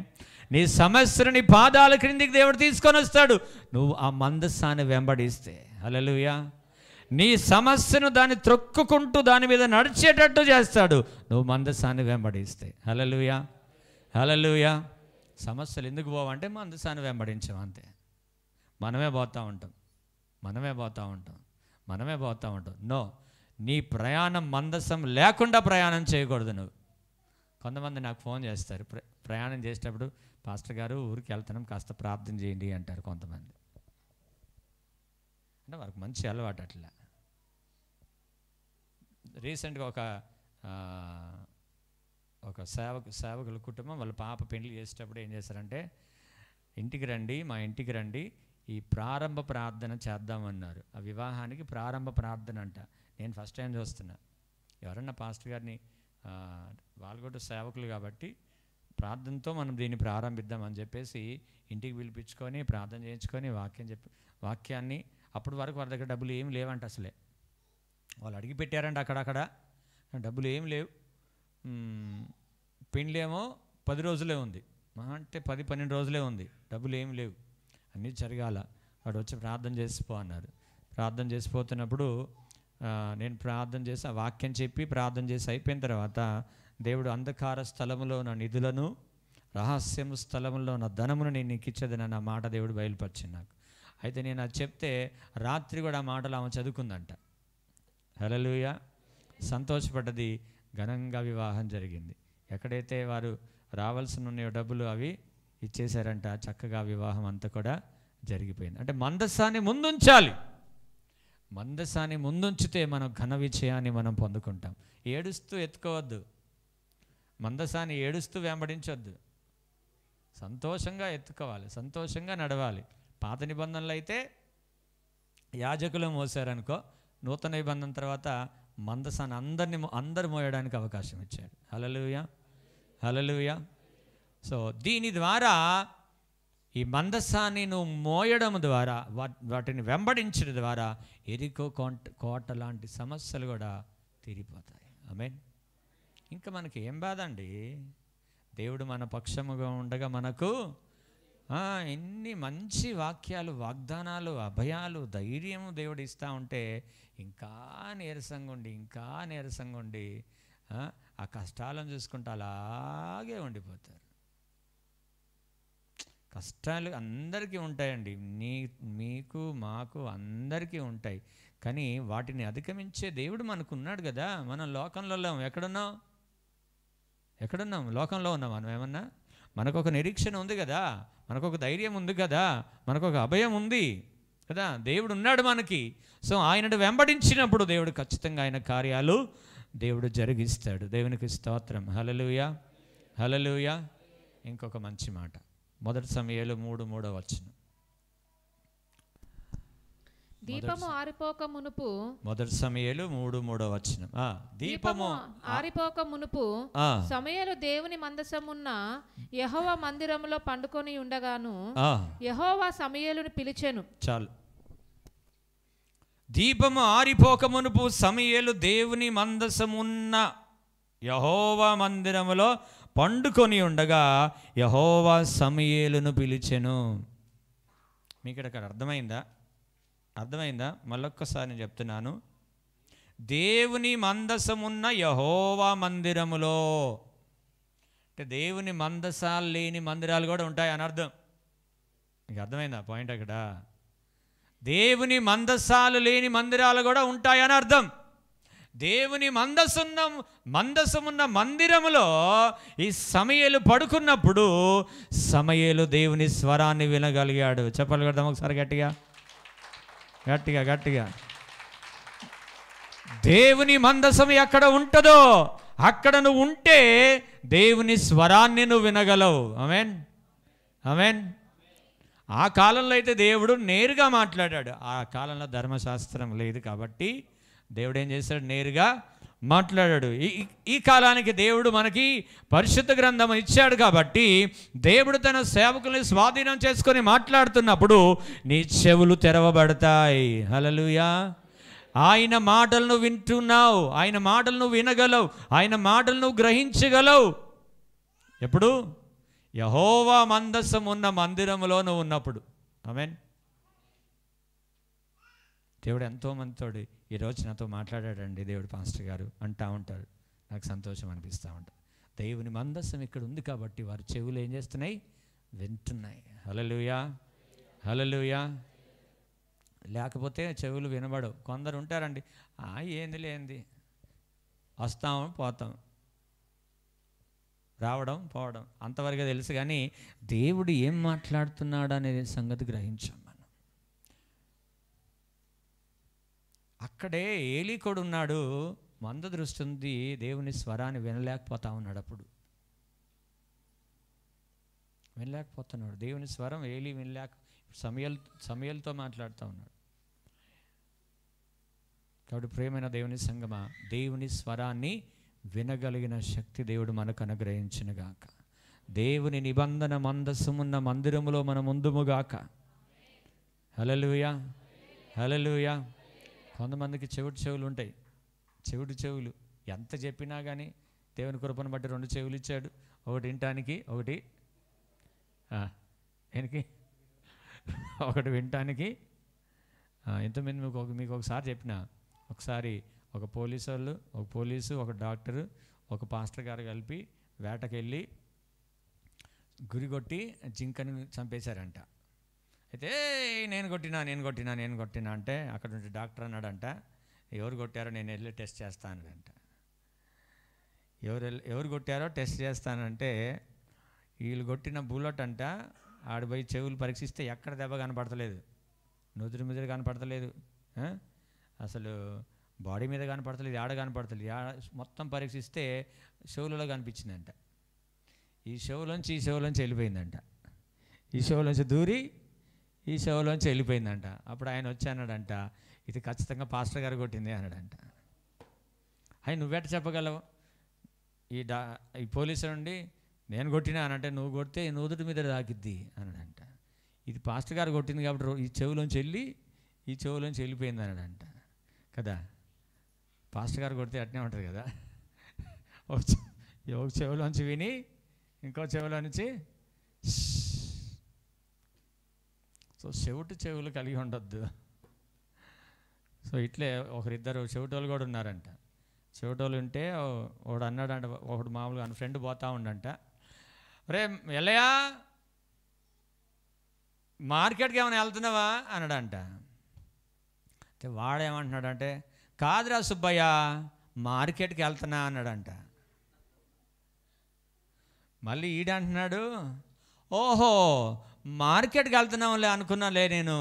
నీ సమస్యను నీ పాదాల క్రిందికి దేవుడు తీసుకొని వస్తాడు, నువ్వు ఆ మందసాన్ని వెంబడిస్తే. హల్లెలూయా. నీ సమస్యను దాన్ని త్రొక్కుకుంటూ దాని మీద నడిచేటట్టు చేస్తాడు, నువ్వు మందసాన్ని వెంబడిస్తే. హల్లెలూయా, హల్లెలూయా. సమస్యలు ఎందుకు పోవంటే మందసాన్ని వెంబడించాం అంతే. మనమే పోతూ ఉంటాం. నో, నీ ప్రయాణం మందసం లేకుండా ప్రయాణం చేయకూడదు నువ్వు. కొంతమంది నాకు ఫోన్ చేస్తారు, ప్రయాణం చేసేటప్పుడు, పాస్టర్ గారు ఊరికి వెళ్తున్నాం, కాస్త ప్రార్థన చేయండి అంటారు కొంతమంది. అంటే వారికి మంచి అలవాటు అట్లా. రీసెంట్గా ఒక సేవకుల కుటుంబం వాళ్ళ పాప పెళ్లి చేసేటప్పుడు ఏం చేశారంటే, మా ఇంటికి రండి, ఈ ప్రారంభ ప్రార్థన చేద్దామన్నారు. ఆ వివాహానికి ప్రారంభ ప్రార్థన అంట. నేను ఫస్ట్ టైం చూస్తున్నా. ఎవరన్నా పాస్టర్ గారిని, వాళ్ళు కూడా సేవకులు కాబట్టి ప్రార్థనతో మనం దీన్ని ప్రారంభిద్దామని చెప్పేసి ఇంటికి పిలిపించుకొని ప్రార్థన చేయించుకొని వాక్యాన్ని అప్పటి వరకు వాళ్ళ దగ్గర డబ్బులు ఏమి లేవంట. అసలే వాళ్ళు అడిగి పెట్టారంట అక్కడక్కడ, డబ్బులు ఏం లేవు. పెళ్ళేమో 10 రోజులే ఉంది, అంటే 10-12 రోజులే ఉంది, డబ్బులు ఏమి లేవు, అన్నీ జరగాల. వాడు వచ్చి ప్రార్థన చేసిపో అన్నారు. ప్రార్థన చేసిపోతున్నప్పుడు నేను ప్రార్థన చేసి ఆ వాక్యం చెప్పి ప్రార్థన చేసి అయిపోయిన తర్వాత, దేవుడు అంధకార స్థలములో నా నిధులను, రహస్యము స్థలములో నా ధనమును నేను నీకు ఇచ్చేదని నా మాట దేవుడు బయలుపరిచింది నాకు. అయితే నేను అది చెప్తే రాత్రి కూడా ఆ మాటలు ఆమె చదువుకుందంట. హల్లెలూయా. సంతోషపడ్డది. ఘనంగా వివాహం జరిగింది. ఎక్కడైతే వారు రావాల్సిన ఉన్నాయో డబ్బులు అవి ఇచ్చేశారంట. చక్కగా వివాహం అంతా కూడా జరిగిపోయింది. అంటే మందసాన్ని ముందుంచాలి. మందసాన్ని ముందుంచితే మనం ఘన విజయాన్ని మనం పొందుకుంటాం. ఏడుస్తూ ఎత్తుకోవద్దు, మందసాన్ని ఏడుస్తూ వెంబడించొద్దు. సంతోషంగా ఎత్తుకోవాలి, సంతోషంగా నడవాలి. పాత నిబంధనలు అయితే యాజకులు మోసారనుకో, నూతన నిబంధన తర్వాత మందసాన్ని అందరు మోయడానికి అవకాశం ఇచ్చాడు. హల్లెలూయా, హల్లెలూయా. సో దీని ద్వారా, ఈ మందసాన్ని నువ్వు మోయడం ద్వారా, వాటిని వెంబడించడం ద్వారా ఎరికో కోట లాంటి సమస్యలు కూడా తీరిపోతాయి. ఆమేన్. ఇంకా మనకి ఏం బాధ అండి? దేవుడు మన పక్షముగా ఉండగా మనకు ఎన్ని మంచి వాక్యాలు, వాగ్దానాలు, అభయాలు, ధైర్యము దేవుడు ఇస్తూ ఉంటే ఇంకా నీరసంగా ఉండి ఆ కష్టాలను చూసుకుంటూ అలాగే ఉండిపోతారు. కష్టాలు అందరికీ ఉంటాయండి, మీకు మాకు అందరికీ ఉంటాయి. కానీ వాటిని అధిగమించే దేవుడు మనకు ఉన్నాడు కదా. మనం లోకంలో ఎక్కడున్నాం? లోకంలో ఉన్నాం మనం. ఏమన్నా మనకొక నిరీక్షణ ఉంది కదా, మనకొక ధైర్యం ఉంది కదా, మనకొక అభయం ఉంది కదా, దేవుడు ఉన్నాడు మనకి. సో ఆయనను వెంబడించినప్పుడు దేవుడు ఖచ్చితంగా ఆయన కార్యాలు దేవుడు జరిగిస్తాడు. దేవునికి స్తోత్రం. హల్లెలూయా, హల్లెలూయా. ఇంకొక మంచి మాట, 1 సమూయేలు 3:3 దీపము ఆరిపోక మునుపు. 1 సమూయేలు 3:3 దీపము ఆరిపోక మునుపు సమూయేలు దేవుని మందసమున్న యెహోవా మందిరములో పండుకొని ఉండగాను యెహోవా సమూయేలును పిలిచెను. చాలు. దీపము ఆరిపోక మునుపు సమూయేలు దేవుని మందసమున్న యెహోవా మందిరములో పండుకొని ఉండగా యెహోవా సమూయేలును పిలిచెను. మీకు ఇక్కడ అర్థమైందా? మళ్ళొక్కసారి నేను చెప్తున్నాను. దేవుని మందసమున్న యెహోవా మందిరములో, అంటే దేవుని మందసాలు లేని మందిరాలు కూడా ఉంటాయి అని అర్థం. మీకు అర్థమైందా పాయింట్? అక్కడ దేవుని మందసాలు లేని మందిరాలు కూడా ఉంటాయని అర్థం. దేవుని మందసమున్న మందిరములో ఈ సమూయేలు పడుకున్నప్పుడు సమూయేలు దేవుని స్వరాన్ని వినగలిగాడు. చెప్పాలి కదా ఒకసారి గట్టిగా. దేవుని మందసం ఎక్కడ ఉంటుందో అక్కడ నువ్వు ఉంటే దేవుని స్వరాన్ని నువ్వు వినగలవు. ఆమేన్, ఆమేన్. ఆ కాలంలో అయితే దేవుడు నేరుగా మాట్లాడాడు. ఆ కాలంలో ధర్మశాస్త్రం లేదు కాబట్టి దేవుడు ఏం చేశాడు? నేరుగా మాట్లాడాడు. ఈ కాలానికి దేవుడు మనకి పరిశుద్ధ గ్రంథం ఇచ్చాడు కాబట్టి దేవుడు తన సేవకుల్ని స్వాధీనం చేసుకొని మాట్లాడుతున్నప్పుడు నీ చెవులు తెరవబడతాయి. హల్లెలూయా. ఆయన మాటలను వింటున్నావు, ఆయన మాటలను వినగలవు, ఆయన మాటలను గ్రహించగలవు. ఎప్పుడు? యెహోవా మందసం ఉన్న మందిరంలో నువ్వు ఉన్నప్పుడు. ఆమేన్. దేవుడు ఎంతో మందితోడు ఈరోజు నాతో మాట్లాడాడండి దేవుడు పాస్టర్ గారు అంటూ ఉంటారు. నాకు సంతోషం అనిపిస్తూ ఉంటుంది. దేవుని మందసం ఇక్కడ ఉంది కాబట్టి వారి చెవులు ఏం చేస్తున్నాయి? వింటున్నాయి. హల్లెలూయా, హల్లెలూయా. లేకపోతే చెవులు వినబడవు. కొందరు ఉంటారండి, ఏంది లేంది, వస్తాం పోతాం, రావడం పోవడం, అంతవరకే తెలుసు. కానీ దేవుడు ఏం మాట్లాడుతున్నాడు అనే సంగతి గ్రహించాం మనం. అక్కడే ఏలీకోడు ఉన్నాడు, మంద దృష్టి ఉంది, దేవుని స్వరాన్ని వినలేకపోతా ఉన్నాడు. అప్పుడు వినలేకపోతున్నాడు దేవుని స్వరం. ఏలీ సమయలతో మాట్లాడుతూ ఉన్నాడు. కాబట్టి ప్రియమైన దేవుని సంగమా, దేవుని స్వరాన్ని వినగలిగిన శక్తి దేవుడు మనకు అనుగ్రహించునుగాక. దేవుని నిబంధన మందసమున్న మందిరములో మనం ఉందుముగాక. హల్లెలూయా, హల్లెలూయా. కొంతమందికి చెవులు ఉంటాయి. చెవులు ఎంత చెప్పినా కానీ దేవుని కృపను బట్టి 2 చెవులు ఇచ్చాడు. ఒకటి వినటానికి, ఒకటి వినటానికి. ఇంతమంది మీకు ఒకసారి చెప్పిన, ఒకసారి ఒక పోలీసు, ఒక డాక్టరు, ఒక పాస్టర్ గారు కలిపి వేటకెళ్ళి గురిగొట్టి జింకని చంపేశారంట. అయితే నేను కొట్టినా అంటే అక్కడ నుంచి డాక్టర్ అన్నాడంట, ఎవరు కొట్టారో నేను వెళ్ళి టెస్ట్ చేస్తానంట. ఎవరు కొట్టారో టెస్ట్ చేస్తానంటే వీళ్ళు కొట్టిన బుల్లెట్ అంట ఆడిపోయి చెవులు పరీక్షిస్తే ఎక్కడ దెబ్బ కనపడతలేదు, నుదురు మీద కనపడతలేదు, అసలు బాడీ మీద కనపడతలేదు, ఆడ కనపడతలేదు. మొత్తం పరీక్షిస్తే చెవులలో కనిపించిందంట. ఈ చెవులోంచి వెళ్ళిపోయిందంట. ఈ చెవులోంచి దూరి ఈ చెవులోంచి వెళ్ళిపోయిందంట. అప్పుడు ఆయన వచ్చి అన్నాడంట, ఇది ఖచ్చితంగా పాస్టర్ గారు కొట్టింది అన్నాడంట. ఆయన నువ్వెట చెప్పగలవు? ఈ పోలీసు నుండి నేను కొట్టినా అనంటే, నువ్వు కొడితే నుదుటి మీద తాకిద్ది అన్నాడంట. ఇది పాస్టర్ గారు కొట్టింది కాబట్టి ఈ చెవులోంచి వెళ్ళిపోయింది అన్నాడంట కదా. పాస్టర్ గారు కొడితే అట్నే ఉంటుంది కదా, ఒక చెవులోంచి విని ఇంకో చెవులో నుంచి. సో చెవులు కలిగి ఉండొద్దు. సో ఇట్లే ఒకరిద్దరు చెవిటోళ్ళు కూడా ఉన్నారంట. చెవిటోళ్ళు ఉంటే ఒకడు అన్నాడంట, ఒకడు మామూలుగా ఫ్రెండ్ పోతా ఉండంట, రే ఎల్లయ్యా మార్కెట్కి ఏమైనా వెళ్తున్నావా అన్నాడంట. అంటే వాడేమంటున్నాడంటే, కాదురా సుబ్బయ్య మార్కెట్కి వెళ్తున్నా అన్నాడంట. మళ్ళీ ఈడంటున్నాడు, ఓహో మార్కెట్కి వెళ్తున్నాంలే అనుకున్నాలే నేను.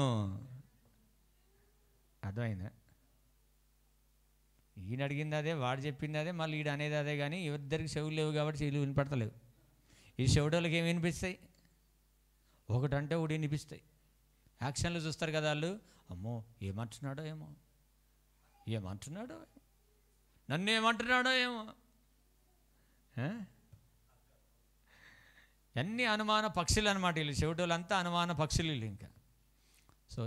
అర్థమైందా? ఈయన అడిగింది అదే, వాడు చెప్పింది అదే, మళ్ళీ ఈడు అనేది అదే. కానీ ఇద్దరికి చెవులు లేవు కాబట్టి చెవులు వినపడతలేవు. ఈ చెవుటోళ్ళకి ఏమి వినిపిస్తాయి? ఒకటంటే ఒకటి వినిపిస్తాయి. యాక్షన్లు చూస్తారు కదా వాళ్ళు, అమ్మో ఏమంటున్నాడో ఏమో, నన్ను ఏమంటున్నాడో ఏమో. అన్నీ అనుమాన పక్షులు అనమాట వీళ్ళు. చెవిటోళ్ళంతా అనుమాన పక్షులు వీళ్ళు. ఇంకా సో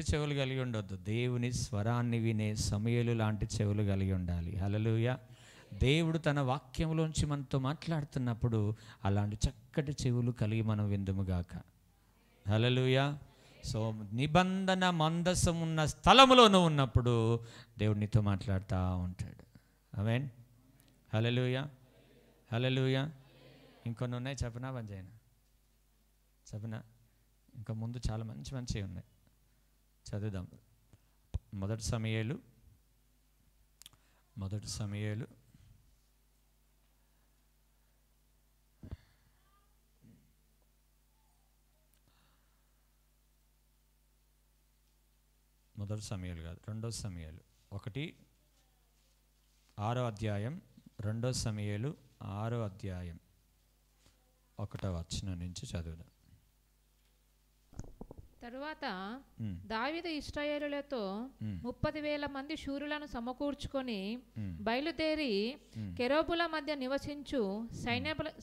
చెవులు కలిగి ఉండొద్దు. దేవుని స్వరాన్ని వినే సమయలు లాంటి చెవులు కలిగి ఉండాలి. హల్లెలూయా. దేవుడు తన వాక్యంలోంచి మనతో మాట్లాడుతున్నప్పుడు అలాంటి చక్కటి చెవులు కలిగి మనం విందుముగాక. హల్లెలూయా. సో నిబంధన మందసం ఉన్న స్థలములో నువ్వు ఉన్నప్పుడు దేవుడు నీతో మాట్లాడుతూ ఉంటాడు. ఆమేన్. హల్లెలూయా, హల్లెలూయా. ఇంకొన్ని ఉన్నాయి, చెప్పనా బంజైనా? చెప్పనా? ఇంకా ముందు చాలా మంచివి ఉన్నాయి, చదువుదాం. మొదటి సమూయేలు 2 సమూయేలు 6వ అధ్యాయం, 2 సమూయేలు 6వ అధ్యాయం 1వ వచనం నుంచి చదువుదాం. తరువాత దావీదు ఇశ్రాయేలులతో 30,000 మంది శూరులను సమకూర్చుకొని బయలుదేరి కెరూబుల మధ్య నివసించు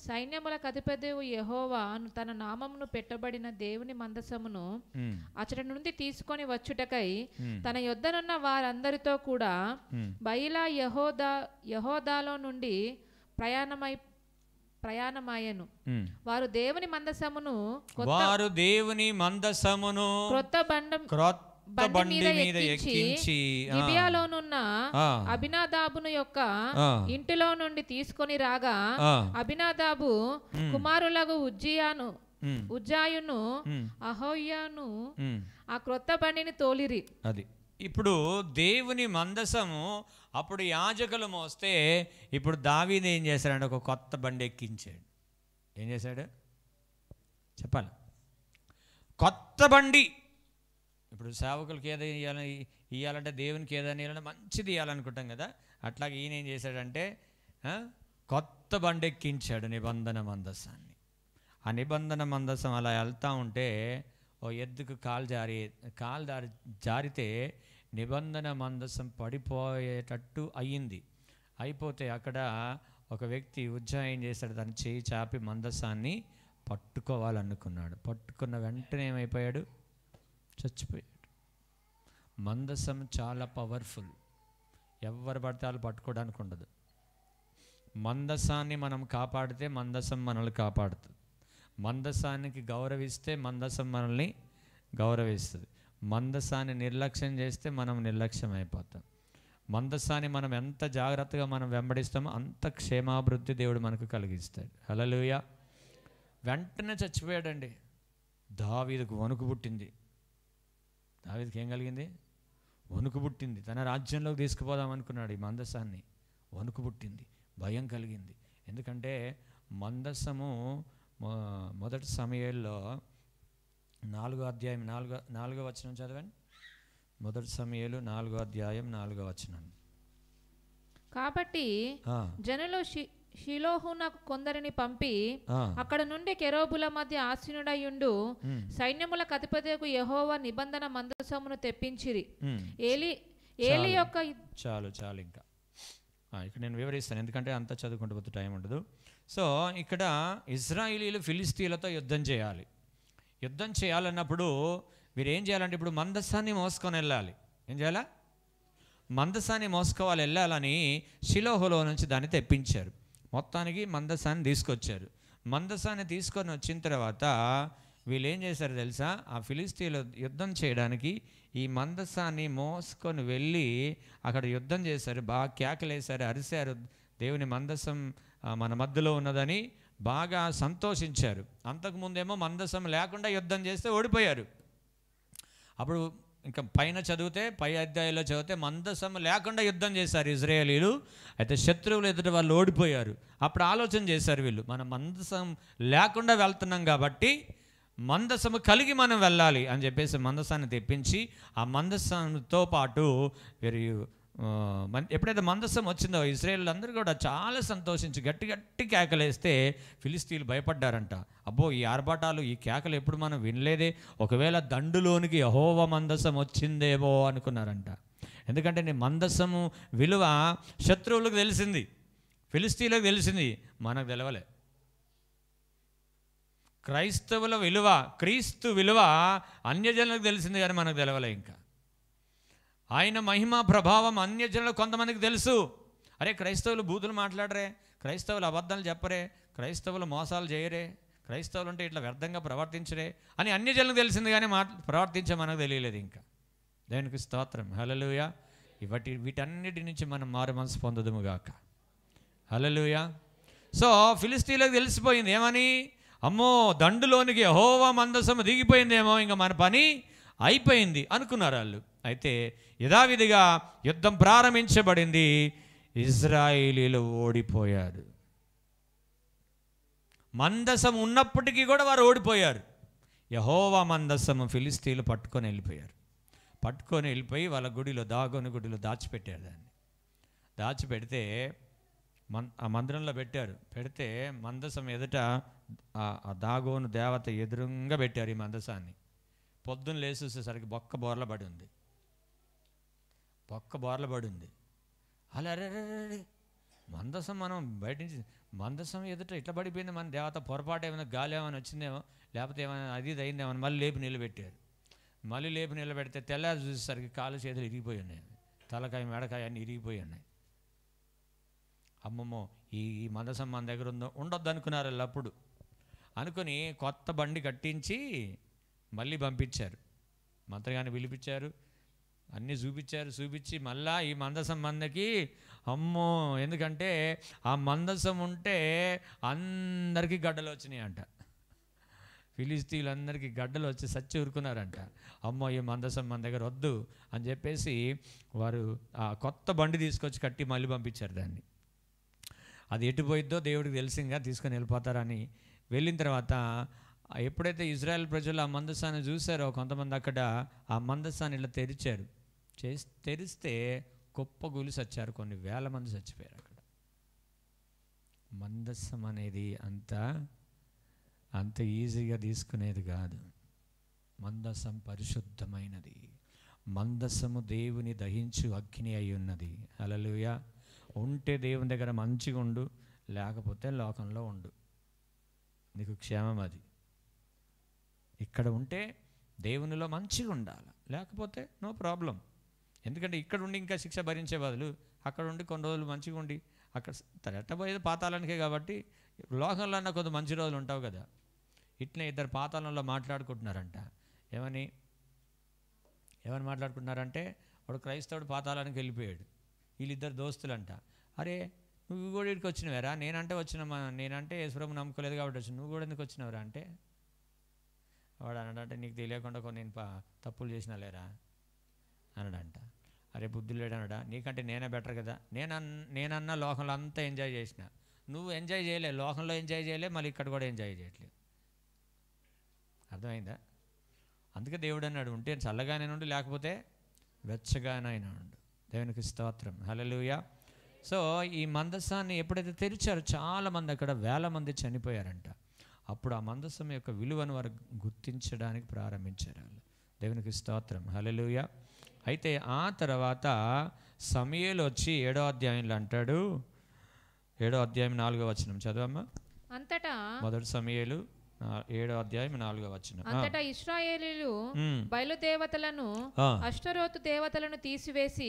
సైన్యములకు అధిపతియగు యెహోవా తన నామమును పెట్టబడిన దేవుని మందసమును అచ్చటి నుండి తీసుకొని వచ్చుటకై తన యొద్దనున్న వారందరితో కూడా బయలా యెహోదాలో నుండి ప్రయాణమాయను. వారు దేవుని మందసమును క్రొత్త బండి మీద ఎక్కించి గిబియాలోనున్న అబినాదాబును యొక్క ఇంటిలో నుండి తీసుకొని రాగా అబినాదాబు కుమారులకు ఉజ్జాయును అహోయాను ఆ క్రొత్త బండిని తోలిరి. అది ఇప్పుడు దేవుని మందసము అప్పుడు యాజకులు మోస్తే ఇప్పుడు దావీదు ఏం చేశాడంటే ఒక కొత్త బండి ఎక్కించాడు. ఏం చేశాడు చెప్పాలి? కొత్త బండి. ఇప్పుడు సేవకులకి ఏదో ఇవ్వాలంటే దేవునికి ఏదైనా ఇవ్వాలంటే మంచిది ఇవ్వాలనుకుంటాం కదా, అట్లాగే ఈయన ఏం చేశాడంటే కొత్త బండి ఎక్కించాడు నిబంధన మందసాన్ని. ఆ నిబంధన మందసం అలా వెళ్తూ ఉంటే ఓ ఎద్దుకు కాలు జారితే నిబంధన మందసం పడిపోయేటట్టు అయిపోతే అక్కడ ఒక వ్యక్తి ఉజ్జాయం చేశాడు, తను చేయి చాపి మందసాన్ని పట్టుకోవాలనుకున్నాడు. పట్టుకున్న వెంటనే ఏమైపోయాడు? చచ్చిపోయాడు. మందసం చాలా పవర్ఫుల్, ఎవరు పడితే వాళ్ళు పట్టుకోవడానికి ఉండదు. మందసాన్ని మనం కాపాడితే మందసం మనల్ని కాపాడుతుంది. మందసానికి గౌరవిస్తే మందసం మనల్ని గౌరవిస్తుంది. మందసాన్ని నిర్లక్ష్యం చేస్తే మనం నిర్లక్ష్యం అయిపోతాం. మందసాన్ని మనం ఎంత జాగ్రత్తగా మనం వెంబడిస్తామో అంత క్షేమాభివృద్ధి దేవుడు మనకు కలిగిస్తాడు. హల్లెలూయా. వెంటనే చచ్చిపోయాడండి. దావీదుకు వణుకు పుట్టింది. దావీదుకి ఏం కలిగింది? వణుకు పుట్టింది. తన రాజ్యంలోకి తీసుకుపోదాం అనుకున్నాడు. ఈ మందసాన్ని వణుకు పుట్టింది, భయం కలిగింది. ఎందుకంటే మందసము మొదటి సమూయేలులో 4వ అధ్యాయం 4వ వచనం చదవండి. మొదటి సమూయేలు 4వ అధ్యాయం 4వ వచనం. కాబట్టి జనులు షిలోహునకు కొందరిని పంపి అక్కడ నుండి కెరూబుల మధ్య ఆసీనుడయుండు సైన్యములకు అధిపతియగు యెహోవా నిబంధన మందసమును తెప్పించిరి. ఏలి యొక్క చాలు ఇంకా ఇక్కడ నేను వివరిస్తాను, ఎందుకంటే అంతా చదువుకుంటూ పోతే టైం ఉండదు. సో ఇక్కడ ఇశ్రాయేలీలు ఫిలిస్తీన్లతో యుద్ధం చేయాలన్నప్పుడు మీరు ఏం చేయాలంటే ఇప్పుడు మందసాన్ని మోసుకొని వెళ్ళాలి. ఏం చేయాలా? మందసాన్ని వెళ్ళాలని షిలోహులో నుంచి దాన్ని తెప్పించారు. మొత్తానికి మందసాన్ని తీసుకొచ్చారు. మందసాన్ని తీసుకొని వచ్చిన తర్వాత వీళ్ళు ఏం చేశారు తెలుసా? ఆ ఫిలిస్తీన్లు యుద్ధం చేయడానికి ఈ మందసాన్ని మోసుకొని వెళ్ళి అక్కడ యుద్ధం చేశారు. బాగా కేకలేశారు, అరిశారు. దేవుని మందసం మన మధ్యలో ఉన్నదని బాగా సంతోషించారు. అంతకుముందేమో మందసం లేకుండా యుద్ధం చేస్తే ఓడిపోయారు. అప్పుడు ఇంకా పైన చదివితే, పై అధ్యాయంలో చదివితే మందసం లేకుండా యుద్ధం చేశారు ఇశ్రాయేలీలు. అయితే శత్రువులు ఎదుట వాళ్ళు ఓడిపోయారు. అప్పుడు ఆలోచన చేశారు వీళ్ళు, మనం మందసం లేకుండా వెళ్తున్నాం కాబట్టి మందసము కలిగి మనం వెళ్ళాలి అని చెప్పేసి మందసాన్ని తెప్పించి ఆ మందసంతో పాటు వీరు ఎప్పుడైతే మందసం వచ్చిందో ఇశ్రాయేలు అందరూ కూడా చాలా సంతోషించి గట్టి కేకలేస్తే ఫిలిస్తీన్లు భయపడ్డారంట. అబ్బో, ఈ ఆర్భాటాలు, ఈ కేకలు ఎప్పుడు మనం వినలేదే, ఒకవేళ దండులోనికి యెహోవా మందసం వచ్చిందేమో అనుకున్నారంట. ఎందుకంటే నీ మందసము విలువ శత్రువులకు తెలిసింది, ఫిలిస్తీన్లకు తెలిసింది, మనకు తెలవలే. క్రైస్తవుల విలువ, క్రీస్తు విలువ అన్యజనులకు తెలిసింది కానీ మనకు తెలవలే. ఇంకా ఆయన మహిమ ప్రభావం అన్యజనులకు కొంతమందికి తెలుసు. అరే, క్రైస్తవులు బూతులు మాట్లాడరే, క్రైస్తవులు అబద్ధాలు చెప్పరే, క్రైస్తవులు మోసాలు చేయరే, క్రైస్తవులు అంటే ఇట్లా వ్యర్థంగా ప్రవర్తించరే అని అన్యజనులకు తెలిసింది కానీ ప్రవర్తించే మనకు తెలియలేదు. ఇంకా దేవునికి స్తోత్రం. హల్లెలూయా. వీటన్నిటి నుంచి మనం మారు మనసు పొందదుముగాక. హల్లెలూయా. సో ఫిలిస్తీన్లకు తెలిసిపోయింది ఏమని, అమ్మో దండులోనికి యెహోవా మందసము దిగిపోయిందేమో, ఇంకా మన పని అయిపోయింది అనుకున్నారు వాళ్ళు. అయితే యథావిధిగా యుద్ధం ప్రారంభించబడింది. ఇశ్రాయేలీలు ఓడిపోయారు. మందసం ఉన్నప్పటికీ కూడా వారు ఓడిపోయారు. యెహోవా మందసము ఫిలిస్తీన్లు పట్టుకొని వెళ్ళిపోయి వాళ్ళ గుడిలో, దాగోను గుడిలో దాచిపెట్టారు. దాన్ని దాచిపెడితే ఆ మందిరంలో పెడితే మందసం ఎదుట ఆ దాగోను దేవత ఎదురుగా పెట్టారు. ఈ మందసాన్ని పొద్దున్న లేచేసేసరికి బొక్క బోర్ల పడి ఉంది. అలా అరే మందసం మనం బయట నుంచి మందసం ఎదుట ఇట్లా పడిపోయింది, మన దేవత పొరపాటు ఏమైనా గాలి ఏమైనా వచ్చిందేమో, లేకపోతే ఏమైనా అది అయిందేమో. మళ్ళీ లేపి నిలబెట్టారు. మళ్ళీ లేపి నిలబెడితే తెల్లారి చూసేసరికి కాళ్ళు చేతులు ఇరిగిపోయి ఉన్నాయి, తలకాయ మెడకాయ అన్నీ ఇరిగిపోయి ఉన్నాయి. అమ్మమ్మో ఈ మందసం మన దగ్గర ఉండొద్దు అనుకున్నారు వాళ్ళు. అప్పుడు అనుకుని కొత్త బండి కట్టించి మళ్ళీ పంపించారు. మంత్రగాన్ని పిలిపించారు, అన్నీ చూపించి మళ్ళా ఈ మందసం మందకి అమ్మో, ఎందుకంటే ఆ మందసం ఉంటే అందరికీ గడ్డలు వచ్చినాయి అంట. ఫిలిస్తీన్లందరికీ గడ్డలు వచ్చి సచ్చి ఊరుకున్నారంట. అమ్మో ఈ మందసం మన దగ్గర వద్దు అని చెప్పేసి వారు ఆ కొత్త బండి తీసుకొచ్చి కట్టి మళ్ళీ పంపించారు దాన్ని. అది ఎటు పోయిద్దో దేవుడికి తెలిసింగా తీసుకొని వెళ్ళిపోతారని. వెళ్ళిన తర్వాత ఎప్పుడైతే ఇజ్రాయెల్ ప్రజలు ఆ మందసాన్ని చూసారో కొంతమంది అక్కడ ఆ మందసాన్ని ఇలా తెరిస్తే కుప్పగూలి చచ్చారు. కొన్ని వేల మంది చచ్చిపోయారు అక్కడ. మందసం అనేది అంత ఈజీగా తీసుకునేది కాదు. మందసం పరిశుద్ధమైనది. మందసము దేవుని దహించు అగ్ని అయి ఉన్నది. హల్లెలూయా. ఉంటే దేవుని దగ్గర మంచిగా ఉండు, లేకపోతే లోకంలో ఉండు, నీకు క్షేమం. అది ఇక్కడ ఉంటే దేవునిలో మంచిగా ఉండాలి, లేకపోతే నో ప్రాబ్లం. ఎందుకంటే ఇక్కడ ఉండి ఇంకా శిక్ష భరించే బదులు అక్కడ ఉండి కొన్ని రోజులు మంచిగా ఉండి, అక్కడ ఎట్టబోయేది పాతాళానికే కాబట్టి లోకంలో అన్న కొంత మంచి రోజులు ఉంటావు కదా. ఇట్లనే ఇద్దరు పాతాళంలో మాట్లాడుకుంటున్నారంట. ఏమని మాట్లాడుకుంటున్నారంటే, వాడు క్రైస్తవుడు పాతాళానికి వెళ్ళిపోయాడు, వీళ్ళిద్దరు దోస్తులంట. అరే నువ్వు కూడా ఇక్కడికి వచ్చినవారా? నేనంటే యేసుప్రభువు నమ్ముకోలేదు కాబట్టి వచ్చి, నువ్వు కూడా ఎందుకు వచ్చినవరా అంటే, వాడు అన్నాడంటే నీకు తెలియకుండా కొన్ని నేను తప్పులు చేసినా లేరా అన్నాడంట. అరే బుద్ధులు లేడన్నాడా, నీకంటే నేనే బెటర్ కదా, నేనన్నా లోకంలో అంతా ఎంజాయ్ చేసిన, నువ్వు ఎంజాయ్ చేయలే, లోకంలో ఎంజాయ్ చేయలే, మళ్ళీ ఇక్కడ కూడా ఎంజాయ్ చేయట్లేదు. అర్థమైందా? అందుకే దేవుడు అన్నాడు, ఉంటే చల్లగానే ఉండు, లేకపోతే వెచ్చగానైనా ఉండు. దేవునికి స్తోత్రం. హల్లెలూయా. సో ఈ మందసాన్ని ఎప్పుడైతే తెరిచారో చాలామంది అక్కడ వేల మంది చనిపోయారంట. అప్పుడు ఆ మందసం యొక్క విలువను వారు గుర్తించడానికి ప్రారంభించారు వాళ్ళు. దేవునికి స్తోత్రం. హల్లెలూయా. అయితే ఆ తర్వాత సమూయేలు వచ్చి 7వ అధ్యాయంలో అంటాడు, 7వ అధ్యాయం 4వ వచనం చదవమ్మా. అంతటా మొదటి సమూయేలు 7వ అధ్యాయం 4వ వచనం. అంతటా ఇశ్రాయేలీయులు బయలుదేవతలను అష్టరోతు దేవతలను తీసివేసి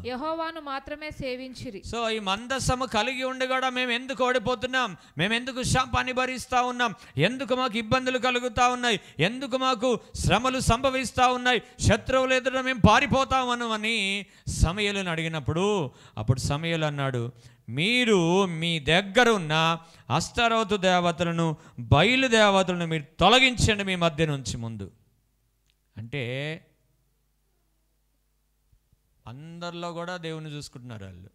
యెహోవాను మాత్రమే సేవించిరి. సో ఈ మందసము కలిగి ఉండి కూడా మేము ఎందుకు ఓడిపోతున్నాం, మేము ఎందుకు శాపాన్ని భరిస్తూ ఉన్నాం, ఎందుకు మాకు ఇబ్బందులు కలుగుతూ ఉన్నాయి, ఎందుకు మాకు శ్రమలు సంభవిస్తూ ఉన్నాయి, శత్రువులు ఎదుట మేము పారిపోతామను అని సమూయేలును అడిగినప్పుడు, అప్పుడు సమూయేలు అన్నాడు, మీరు మీ దగ్గర ఉన్న అష్టరోతు దేవతలను బయలుదేవతలను మీరు తొలగించండి మీ మధ్య నుంచి ముందు. అంటే అందరిలో కూడా దేవుని చూసుకుంటున్నారు వాళ్ళు.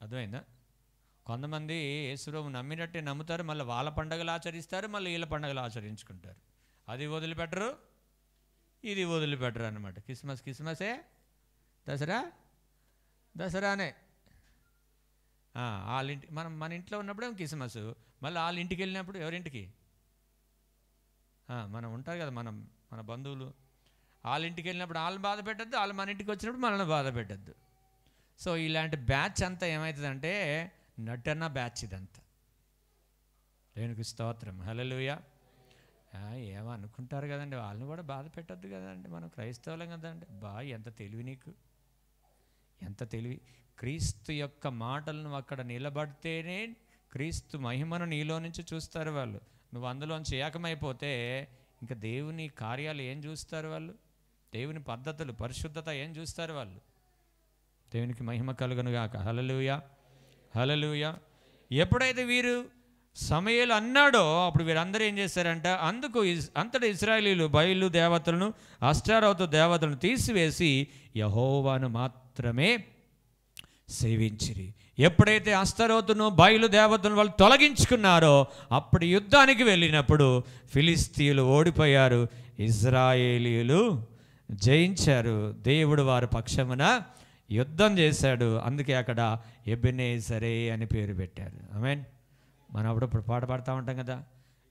అర్థమైందా? కొంతమంది యేసుప్రభువు నమ్మినట్టే నమ్ముతారు, మళ్ళీ వాళ్ళ పండుగలు ఆచరిస్తారు, మళ్ళీ వీళ్ళ పండుగలు ఆచరించుకుంటారు. అది వదిలిపెట్టరు, ఇది వదిలిపెట్టరు అన్నమాట. క్రిస్మసే, దసరానే. వాళ్ళింటి మన ఇంట్లో ఉన్నప్పుడు క్రిస్మస్, మళ్ళీ వాళ్ళ ఇంటికి వెళ్ళినప్పుడు ఎవరింటికి మనం ఉంటారు కదా, మన బంధువులు వాళ్ళ ఇంటికి వెళ్ళినప్పుడు వాళ్ళని బాధ పెట్టద్దు, వాళ్ళు మన ఇంటికి వచ్చినప్పుడు మనల్ని బాధ పెట్టద్దు. సో ఇలాంటి బ్యాచ్ అంతా ఏమవుతుందంటే నటన బ్యాచ్ ఇదంతా. దేవునికి స్తోత్రం. హల్లెలూయా. ఏమనుకుంటారు కదండి, వాళ్ళని కూడా బాధ పెట్టద్దు కదండి, మనం క్రైస్తవులం కదండి. ఎంత తెలివి నీకు, ఎంత తెలివి. క్రీస్తు యొక్క మాటలను అక్కడ నిలబడితేనే క్రీస్తు మహిమను నీలో నుంచి చూస్తారు వాళ్ళు. నువ్వు అందులోంచి ఏకమైపోతే ఇంకా దేవుని కార్యాలు ఏం చూస్తారు వాళ్ళు, దేవుని పద్ధతులు పరిశుద్ధత ఏం చూస్తారు వాళ్ళు. దేవునికి మహిమ కలుగునుగాక. హల్లెలూయా, హల్లెలూయా. ఎప్పుడైతే వీరు సమూయేలు అన్నాడో అప్పుడు వీరందరూ ఏం చేశారంట, అంతటా ఇశ్రాయేలీయులు బయలు దేవతలను అష్టారోతు దేవతలను తీసివేసి యెహోవాను మాత్రమే సేవించిరి. ఎప్పుడైతే అస్తరోతును బయలు దేవతను వాళ్ళు తొలగించుకున్నారో అప్పుడు యుద్ధానికి వెళ్ళినప్పుడు ఫిలిస్తీయులు ఓడిపోయారు, ఇశ్రాయేలీయులు జయించారు. దేవుడు వారి పక్షమున యుద్ధం చేశాడు. అందుకే అక్కడ ఎబెనేజరే అని పేరు పెట్టారు. ఆమేన్. మనం అప్పుడప్పుడు పాట పాడుతూ ఉంటాం కదా,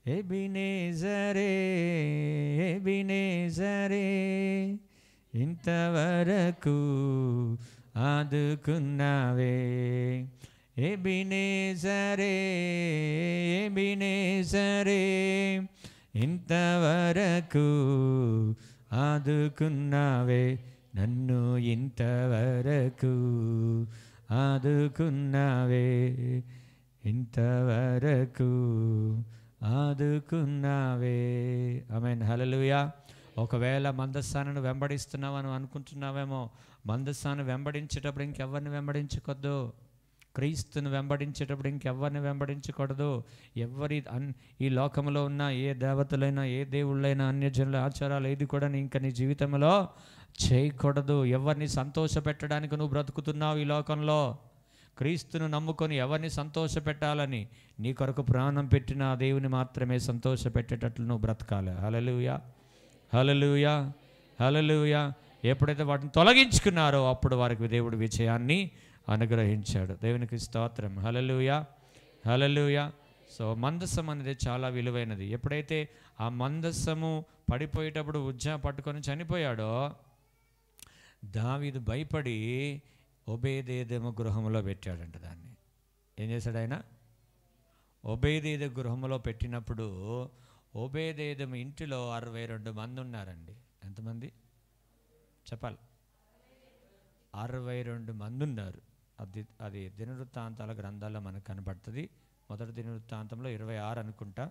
ఎబినేజరే ఎబినేజరే ఇంతవరకు ఆదుకున్నావే. ఎబినేజరే ఎబినేజరే ఇంతవరకు ఆదుకున్నావే, నన్ను ఇంతవరకు ఆదుకున్నావే, ఇంతవరకు ఆదుకున్నావే. ఆమేన్, హల్లెలూయా. ఒకవేళ మందస్సాన్ని వెంబడిస్తున్నావని అనుకుంటున్నావేమో, మందస్సాన్ని వెంబడించేటప్పుడు ఇంకెవరిని వెంబడించకూడదు. క్రీస్తుని వెంబడించేటప్పుడు ఇంకెవరిని వెంబడించకూడదు. ఈ లోకంలో ఉన్న ఏ దేవతలైనా ఏ దేవుళ్ళైనా అన్యజనుల ఆచారాలు ఏది కూడా ఇంకా నీ జీవితంలో చేయకూడదు. ఎవరిని సంతోషపెట్టడానికి నువ్వు బ్రతుకుతున్నావు ఈ లోకంలో? క్రీస్తును నమ్ముకొని ఎవరిని సంతోషపెట్టాలని నీ కొరకు ప్రాణం పెట్టిన ఆ దేవుని మాత్రమే సంతోషపెట్టేటట్లు నువ్వు బ్రతకాలి. హల్లెలూయా, హల్లెలూయా, హల్లెలూయా. ఎప్పుడైతే వాటిని తొలగించుకున్నారో అప్పుడు వారికి దేవుడు విజయాన్ని అనుగ్రహించాడు. దేవునికి స్తోత్రం. హల్లెలూయా, హల్లెలూయా. సో మందసం అనేది చాలా విలువైనది. ఎప్పుడైతే ఆ మందసము పడిపోయేటప్పుడు ఉజ్జా పట్టుకొని చనిపోయాడో దావీదు భయపడి ఒబేదేదెము గృహంలో పెట్టాడంట. దాన్ని ఏం చేశాడు ఆయన? ఒబేదేదె గృహంలో పెట్టినప్పుడు ఒబేదేదెము ఇంటిలో 62 మంది ఉన్నారండి. ఎంతమంది చెప్పాలి? 62 మంది ఉన్నారు. అది దినవృత్తాంతాల గ్రంథాల్లో మనకు కనబడుతుంది. మొదటి దినవృత్తాంతంలో 26 అనుకుంటా.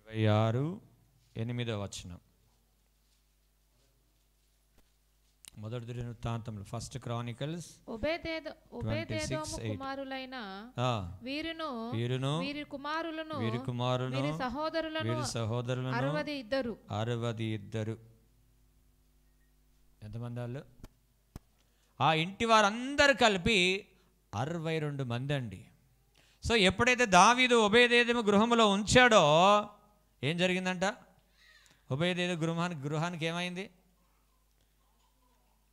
26:8 మొదటి దినవృత్తాంతంలో, ఫస్ట్ క్రానికల్స్. ఒబేదెదోము కుమారులైన వీరును వీరి కుమారులను వీరి సహోదరులను 62. ఎంతమంది వాళ్ళు? ఆ ఇంటి వారందరూ కలిపి 62 మంది అండి. సో ఎప్పుడైతే దావీదు ఒబేదెదోము గృహంలో ఉంచాడో ఏం జరిగిందంట? ఒబేదెదోము గృహానికి ఏమైంది?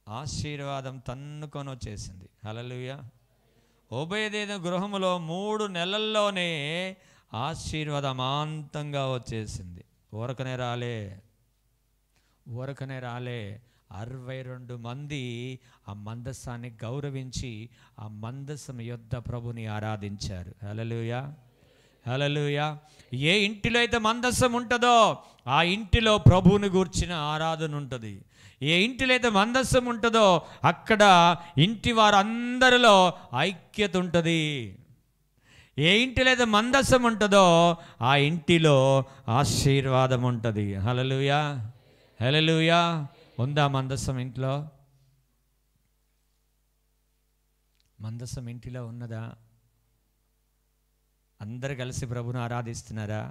ఆశీర్వాదం తన్నుకొని వచ్చేసింది. హల్లెలూయా. ఒబేదెదోము గృహములో 3 నెలల్లోనే ఆశీర్వాదం అమాంతంగా వచ్చేసింది. ఊరకనే రాలే 62 మంది ఆ మందస్సాన్ని గౌరవించి ఆ మందసం యొద్ద ప్రభుని ఆరాధించారు. హల్లెలూయా, హల్లెలూయా. ఏ ఇంటిలో అయితే మందసం ఉంటుందో ఆ ఇంటిలో ప్రభువుని గూర్చిన ఆరాధన ఉంటుంది. ఏ ఇంటిలో అయితే మందసం ఉంటుందో అక్కడ ఇంటి వారందరిలో ఐక్యత ఉంటుంది. ఏ ఇంటిలో అయితే మందసం ఉంటుందో ఆ ఇంటిలో ఆశీర్వాదం ఉంటుంది. హల్లెలూయా, హల్లెలూయా. ఉందా మందసం ఇంట్లో? మందసం ఇంటిలో ఉన్నదా? అందరు కలిసి ప్రభుని ఆరాధిస్తున్నారా?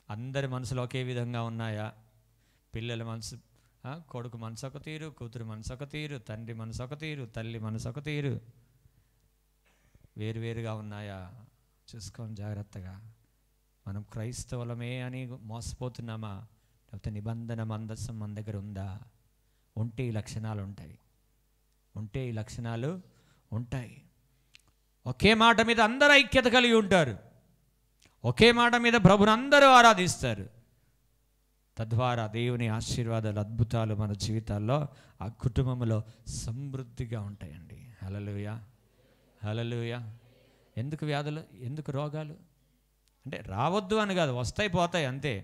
అందరి మనసులు ఒకే విధంగా ఉన్నాయా? పిల్లల మనసు, కొడుకు మనసు ఒక తీరు, కూతురు మనసు ఒక తీరు, తండ్రి మనసు ఒక తీరు, తల్లి మనసు ఒక తీరు, వేరువేరుగా ఉన్నాయా? చూసుకోండి జాగ్రత్తగా. మనం క్రైస్తవులమే అని మోసపోతున్నామా? లేకపోతే నిబంధన మందసం మన దగ్గర ఉందా? ఉంటే ఈ లక్షణాలు ఉంటాయి. ఒకే మాట మీద అందరూ ఐక్యత కలిగి ఉంటారు. ఒకే మాట మీద ప్రభుని అందరూ ఆరాధిస్తారు. తద్వారా దేవుని ఆశీర్వాదాలు, అద్భుతాలు మన జీవితాల్లో, ఆ కుటుంబంలో సమృద్ధిగా ఉంటాయండి. హల్లెలూయా, హల్లెలూయా. ఎందుకు వ్యాధులు, ఎందుకు రోగాలు అంటే రావద్దు అని కాదు, వస్తాయి పోతాయి అంతే.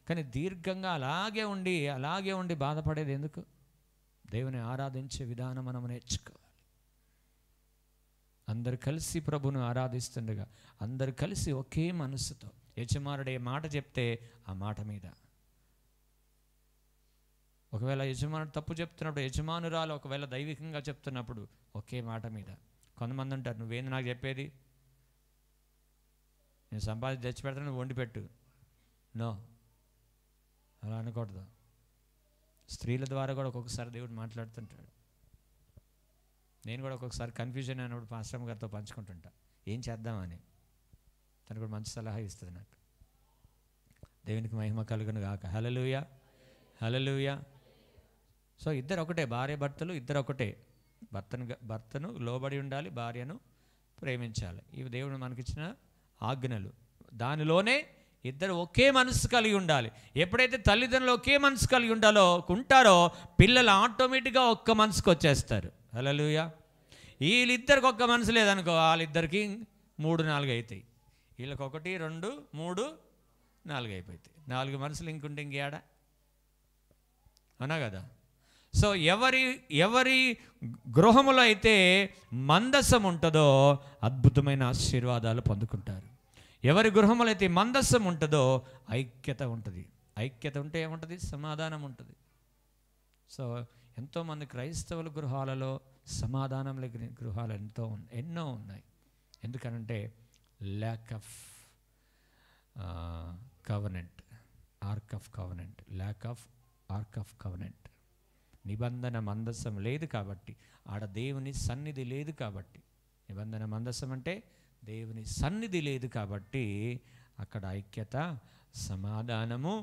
కానీ దీర్ఘంగా అలాగే ఉండి బాధపడేది ఎందుకు? దేవుని ఆరాధించే విధానం మనం నేర్చుకోవాలి. అందరు కలిసి ప్రభును ఆరాధిస్తుండగా అందరు కలిసి ఒకే మనసుతో, యజమానుడు ఏ మాట చెప్తే ఆ మాట మీద, ఒకవేళ యజమానుడు తప్పు చెప్తున్నప్పుడు, యజమానురాలు ఒకవేళ దైవికంగా చెప్తున్నప్పుడు ఒకే మాట మీద. కొంతమంది ఉంటారు, నువ్వేంది నాకు చెప్పేది, నేను సంపాదించి తెచ్చి పెడతాను, నువ్వు వండి పెట్టు. నో, అలా అనకూడదు. స్త్రీల ద్వారా కూడా ఒక్కొక్కసారి దేవుడు మాట్లాడుతుంటాడు. నేను కూడా ఒక్కొక్కసారి కన్ఫ్యూజన్ అయినప్పుడు పాస్టర్ గారితో పంచుకుంటుంటా, ఏం చేద్దామని. తను కూడా మంచి సలహా ఇస్తుంది నాకు. దేవునికి మహిమ కలుగును గాక. హల్లెలూయా, హల్లెలూయా. సో ఇద్దరు ఒకటే, భార్య భర్తలు ఇద్దరు ఒకటే. భర్తను లోబడి ఉండాలి, భార్యను ప్రేమించాలి. ఇవి దేవుడు మనకిచ్చిన ఆజ్ఞలు. దానిలోనే ఇద్దరు ఒకే మనసు కలిగి ఉండాలి. ఎప్పుడైతే తల్లిదండ్రులు ఒకే మనసు కలిగి ఉంటారో పిల్లలు ఆటోమేటిక్గా ఒక్క మనసుకు వచ్చేస్తారు. హల్లెలూయా. వీళ్ళిద్దరికి ఒక్క మనసు లేదనుకో, వాళ్ళిద్దరికి 3, 4 అవుతాయి. వీళ్ళకి 1, 2, 3, 4 అయిపోతాయి. 4 మనసులు ఇంకుంటే ఇంకేడా, అవునా కదా? సో ఎవరి గృహములో అయితే మందసం ఉంటుందో అద్భుతమైన ఆశీర్వాదాలు పొందుకుంటారు. ఎవరి గృహములో అయితే మందసం ఉంటుందో ఐక్యత ఉంటుంది. ఐక్యత ఉంటే ఏముంటుంది? సమాధానం ఉంటుంది. సో ఎంతోమంది క్రైస్తవుల గృహాలలో సమాధానం లేని గృహాలు ఎన్నో ఉన్నాయి. ఎందుకనంటే lack of covenant, arc of covenant, lack of arc of covenant. నిబంధన మందసం లేదు కాబట్టి, ఆడ దేవుని సన్నిధి లేదు కాబట్టి. నిబంధన మందసం అంటే దేవుని సన్నిధి లేదు కాబట్టి అక్కడ ఐక్యత, సమాధానము,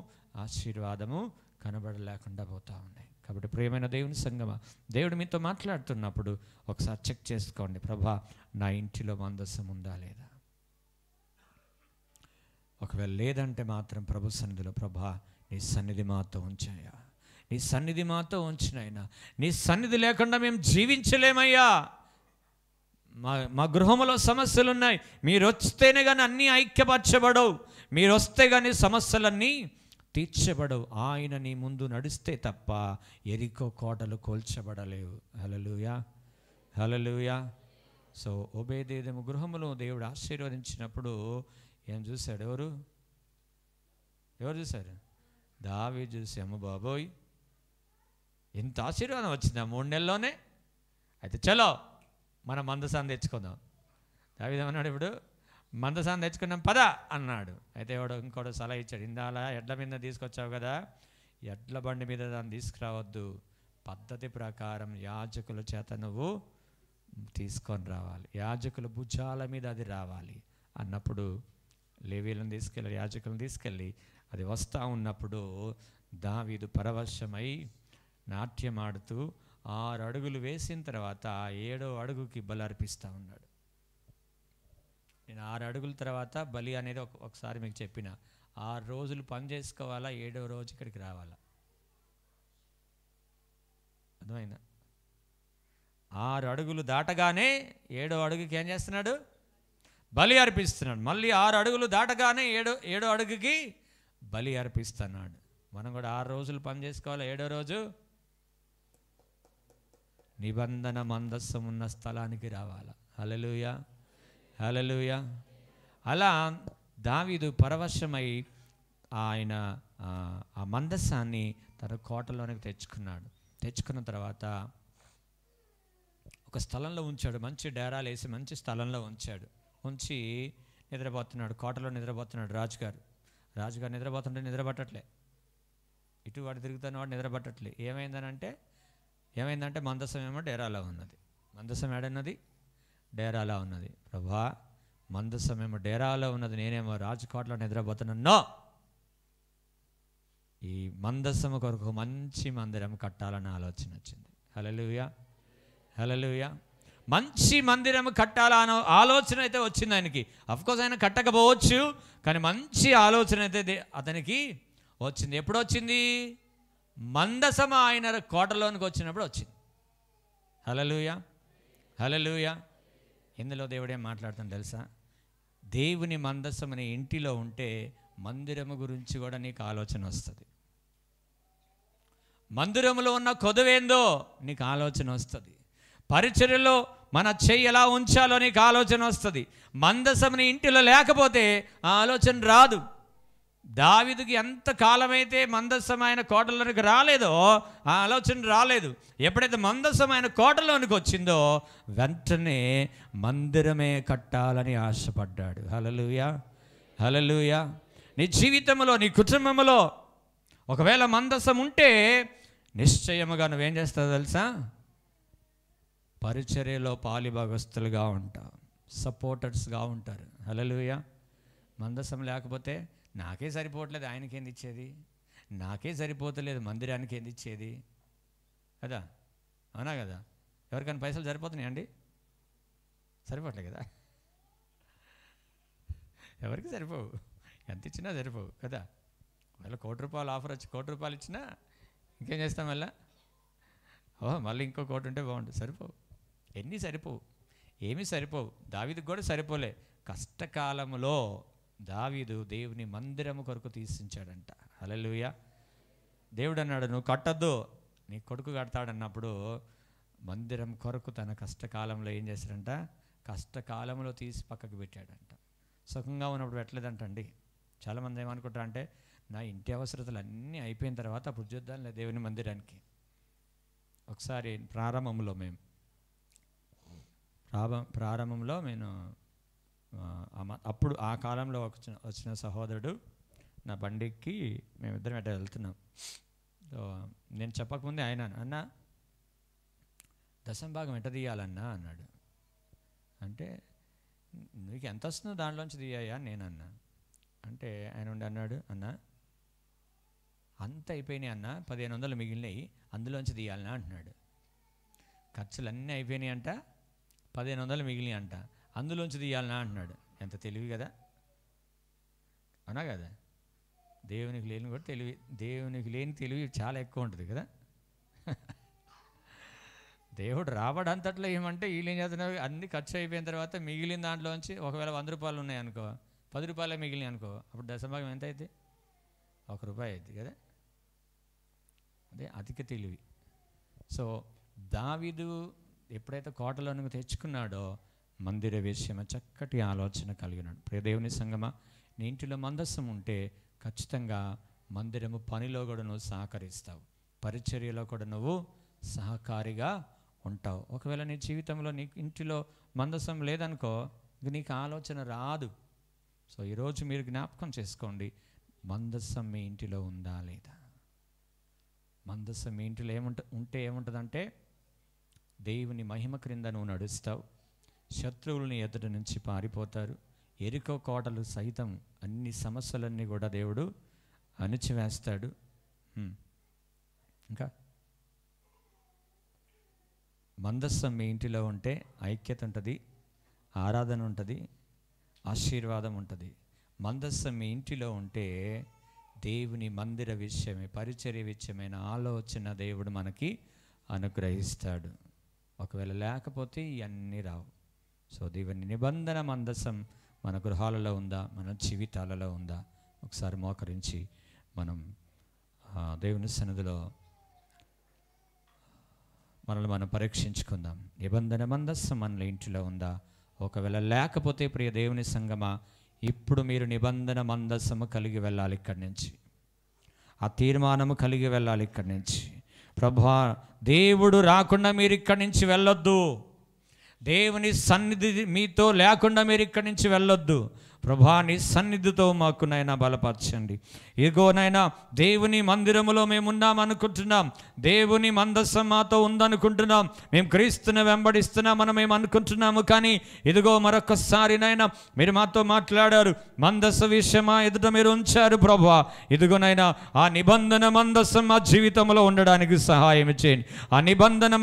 ఆశీర్వాదము కనబడలేకుండా పోతూ ఉన్నాయి. కాబట్టి ప్రియమైన దేవుని సంగమా, దేవుడు మీతో మాట్లాడుతున్నప్పుడు ఒకసారి చెక్ చేసుకోండి. ప్రభా, నా ఇంటిలో మందసం ఉందా లేదా? ఒకవేళ లేదంటే మాత్రం ప్రభు సన్నిధిలో, ప్రభా నీ సన్నిధి మాతో ఉంచాయా, నీ సన్నిధి మాతో ఉంచినైనా, నీ సన్నిధి లేకుండా మేము జీవించలేమయ్యా. మా గృహంలో సమస్యలు ఉన్నాయి, మీరు వస్తేనే కానీ అన్నీ ఐక్యపరచబడవు, మీరు వస్తే కానీ సమస్యలన్నీ తీర్చబడవు. ఆయన నీ ముందు నడిస్తే తప్ప ఎరికో కోటలు కూల్చబడలేవు. హల్లెలూయా, హల్లెలూయా. సో ఓబేదేదెము గృహములో దేవుడు ఆశీర్వదించినప్పుడు ఏం చూశాడు? ఎవరు చూశారు? దావీదు చూసి, అమ్మ బాబోయ్ ఎంత ఆశీర్వాదం వచ్చిందా 3 నెలల్లోనే, అయితే చలో మనం మందసాన్ని తెచ్చుకుందాం. దావీదు ఏమన్నాడు? ఇప్పుడు మందసాన్ని తెచ్చుకున్నాం పద అన్నాడు. అయితే ఇంకోటి సలహా ఇచ్చాడు, ఇందాల ఎడ్ల మీద తీసుకొచ్చావు కదా, ఎడ్ల బండి మీద దాన్ని తీసుకురావద్దు, పద్ధతి ప్రకారం యాజకుల చేత నువ్వు తీసుకొని రావాలి, యాజకుల భుజాల మీద అది రావాలి అన్నప్పుడు లేవీలను తీసుకెళ్ళి, యాజకులను తీసుకెళ్ళి అది వస్తూ ఉన్నప్పుడు దావీదు పరవశమై నాట్యమాడుతూ 6 అడుగులు వేసిన తర్వాత 7వ అడుగుకి బలి అర్పిస్తూ ఉన్నాడు. నేను 6 అడుగుల తర్వాత బలి అనేది ఒకసారి మీకు చెప్పిన, 6 రోజులు పని చేసుకోవాలా, 7వ రోజు ఇక్కడికి రావాలా. అర్థమైందా? 6 అడుగులు దాటగానే 7వ అడుగుకి ఏం చేస్తున్నాడు? బలి అర్పిస్తున్నాడు. మళ్ళీ 6 అడుగులు దాటగానే 7వ అడుగుకి బలి అర్పిస్తున్నాడు. మనం కూడా 6 రోజులు పని చేసుకోవాలి, 7వ రోజు నిబంధన మందస్సం ఉన్న స్థలానికి రావాలి. హల్లెలూయా, హల్లెలూయా. అలా దావీదు పరవశమై ఆయన ఆ మందస్సాన్ని తన కోటలోనికి తెచ్చుకున్న తర్వాత ఒక స్థలంలో ఉంచాడు. మంచి డేరాలు వేసి మంచి స్థలంలో ఉంచి నిద్రపోతున్నాడు. కోటలో నిద్రపోతున్నాడు రాజుగారు నిద్రపోతుంటే నిద్రపట్టట్లే, ఇటు వాడు తిరుగుతున్నవాడు నిద్రపట్టట్లే. ఏమైందంటే మందసం ఏమో డేరాలో ఉన్నది. మందసం ఏడన్నది? డేరాలో ఉన్నది. ప్రభా, మందసం ఏమో డేరాలో ఉన్నది, నేనేమో రాజకోటలో నిద్రపోతున్నాను. ఈ మందసం కొరకు మంచి మందిరం కట్టాలని ఆలోచన వచ్చింది. హల్లెలూయా, హల్లెలూయా. మంచి మందిరం కట్టాలన్న ఆలోచన అయితే వచ్చింది ఆయనకి. అఫ్కోర్స్ ఆయన కట్టకపోవచ్చు, కానీ మంచి ఆలోచన అయితే అతనికి వచ్చింది. ఎప్పుడు వచ్చింది? మందసం ఆయన కోటలోనికి వచ్చినప్పుడు వచ్చింది. హల్లెలూయా, హల్లెలూయా. ఇందులో దేవుడు ఏం మాట్లాడుతాను తెలుసా? దేవుని మందసం అనే ఇంటిలో ఉంటే మందిరము గురించి కూడా నీకు ఆలోచన వస్తుంది. మందిరములో ఉన్న కొదువేందో నీకు ఆలోచన వస్తుంది. పరిచర్యలో మన చెయ్యి ఎలా ఉంచాలో నీకు ఆలోచన వస్తుంది. మందసంని ఇంటిలో లేకపోతే ఆ ఆలోచన రాదు. దావీదుకి ఎంత కాలమైతే మందసం ఆయన కోటలోనికి రాలేదో ఆ ఆలోచన రాలేదు. ఎప్పుడైతే మందసం ఆయన కోటలోనికి వచ్చిందో వెంటనే మందిరమే కట్టాలని ఆశపడ్డాడు. హల్లెలూయా, హల్లెలూయా. నీ జీవితంలో, నీ కుటుంబంలో ఒకవేళ మందసం ఉంటే నిశ్చయముగా నువ్వేం చేస్తావు తెలుసా? పరిచర్యలో పాలిభాగస్తులుగా ఉంటావు, సపోర్టర్స్గా ఉంటారు. హల్లెలూయా. మందసం లేకపోతే నాకే సరిపోవట్లేదు, ఆయనకేంది ఇచ్చేది? నాకే సరిపోతలేదు, మందిరానికి ఏంది ఇచ్చేది? కదా, అవునా కదా? ఎవరికైనా పైసలు సరిపోతున్నాయా అండి? సరిపోవట్లే కదా, ఎవరికి సరిపోవు, ఎంత ఇచ్చినా సరిపోవు కదా. ఒకవేళ ₹1,00,00,000 ఆఫర్ వచ్చి ₹1,00,00,000 ఇచ్చినా ఇంకేం చేస్తాం మళ్ళీ? మళ్ళీ ఇంకో 1,00,00,000 ఉంటే బాగుంటుంది. సరిపోవు, ఎన్ని సరిపోవు, ఏమీ సరిపోవు. దావీదుకు కూడా సరిపోలే. కష్టకాలంలో దావీదు దేవుని మందిరము కొరకు తీసించాడంట. హల్లెలూయా. దేవుడు అన్నాడు, నువ్వు కట్టద్దు, నీ కొడుకు కడతాడన్నప్పుడు మందిరం కొరకు తన కష్టకాలంలో ఏం చేశాడంట? కష్టకాలంలో తీసి పక్కకు పెట్టాడంట. సుఖంగా ఉన్నప్పుడు పెట్టలేదంటండి. చాలామంది ఏమనుకుంటారు అంటే, నా ఇంటి అవసరతలు అన్నీ అయిపోయిన తర్వాత అప్పుడు చూద్దాంలే దేవుని మందిరానికి. ఒకసారి ప్రారంభంలో నేను అప్పుడు ఆ కాలంలో వచ్చిన సహోదరుడు నా బండికి మేమిద్దరం ఎట్లా వెళ్తున్నాం. సో నేను చెప్పకముందే ఆయన, అన్న దశంభాగం ఎట్ట తీయాలన్నా అన్నాడు. అంటే నీకు ఎంత వస్తుందో దాంట్లోంచి తీయ్యా నేను అన్నా. అంటే ఆయన ఉండి అన్నాడు, అన్న అంత అయిపోయినాయి అన్న, 1,500 మిగిలినాయి, అందులోంచి తీయాలన్నా అంటున్నాడు. ఖర్చులు అన్నీ అయిపోయినాయి అంట, 1,500 మిగిలినాయి అంట, అందులోంచి తీయాలన్నా అంటున్నాడు. ఎంత తెలివి కదా, అవునా కదా? దేవునికి లేని కూడా తెలివి, దేవునికి లేని తెలివి చాలా ఎక్కువ ఉంటుంది కదా. దేవుడు రాబడంతట్లో ఏమంటే వీళ్ళు ఏం చేస్తున్నారు, అన్ని ఖర్చు అయిపోయిన తర్వాత మిగిలిన దాంట్లోంచి ఒకవేళ ₹100 ఉన్నాయి అనుకో, ₹10 మిగిలినాయి అనుకో, అప్పుడు దశభాగం ఎంత అయితే? ₹1 అవుతుంది కదా. అదే అధిక తెలివి. సో దావీదు ఎప్పుడైతే కోటలోనికి తెచ్చుకున్నాడో మందిర విషయం చక్కటి ఆలోచన కలిగినాడు. ప్రియ దేవుని సంగమా, నీ ఇంటిలో మందస్సం ఉంటే ఖచ్చితంగా మందిరము పనిలో కూడా నువ్వు సహకరిస్తావు, పరిచర్యలో కూడా నువ్వు సహకారిగా ఉంటావు. ఒకవేళ నీ జీవితంలో నీ ఇంటిలో మందస్సం లేదనుకో, నీకు ఆలోచన రాదు. సో ఈరోజు మీరు జ్ఞాపకం చేసుకోండి, మందస్సం మీ ఇంటిలో ఉందా లేదా? మందస్సం మీ ఇంటిలో ఉంటే ఏముంటుందంటే దేవుని మహిమ క్రింద నువ్వు నడుస్తావు, శత్రువులని ఎదుట నుంచి పారిపోతారు, ఎరికో కోటలు సైతం అన్ని సమస్యలన్నీ కూడా దేవుడు అణిచివేస్తాడు. ఇంకా మందస్సం మీ ఇంటిలో ఉంటే ఐక్యత ఉంటుంది, ఆరాధన ఉంటుంది, ఆశీర్వాదం ఉంటుంది. మందస్సం మీ ఇంటిలో ఉంటే దేవుని మందిర విషయమే, పరిచర్య విషయమైన ఆలోచన దేవుడు మనకి అనుగ్రహిస్తాడు. ఒకవేళ లేకపోతే ఇవన్నీ రావు. సో దేవుని నిబంధన మందసం మన గృహాలలో ఉందా, మన జీవితాలలో ఉందా? ఒకసారి మోకరించి మనం దేవుని సన్నిధిలో మనల్ని మనం పరీక్షించుకుందాం. నిబంధన మందస్సం మన ఇంటిలో ఉందా? ఒకవేళ లేకపోతే ప్రియ దేవుని సంగమా, ఇప్పుడు మీరు నిబంధన మందస్సము కలిగి వెళ్ళాలి. ఇక్కడి నుంచి ఆ తీర్మానము కలిగి వెళ్ళాలి. ఇక్కడి నుంచి ప్రభువా, దేవుడు రాకుండా మీరు ఇక్కడి నుంచి వెళ్ళొద్దు, దేవుని సన్నిధి మీతో లేకుండా మీరు ఇక్కడి నుంచి వెళ్ళొద్దు. ప్రభువా, నీ సన్నిధితో మాకు నైనా బలపరచండి. ఇదిగోనైనా దేవుని మందిరములో మేము ఉన్నాం అనుకుంటున్నాం, దేవుని మందస్సం మాతో ఉందనుకుంటున్నాం, మేము క్రీస్తుని వెంబడిస్తున్నామని మేము అనుకుంటున్నాము. కానీ ఇదిగో మరొకసారినైనా మీరు మాతో మాట్లాడారు, మందస్స విషయమా ఎదుట మీరు ఉంచారు. ప్రభువా, ఇదిగోనైనా ఆ నిబంధన మందస్సం మా జీవితంలో ఉండడానికి సహాయం చేయండి. ఆ నిబంధన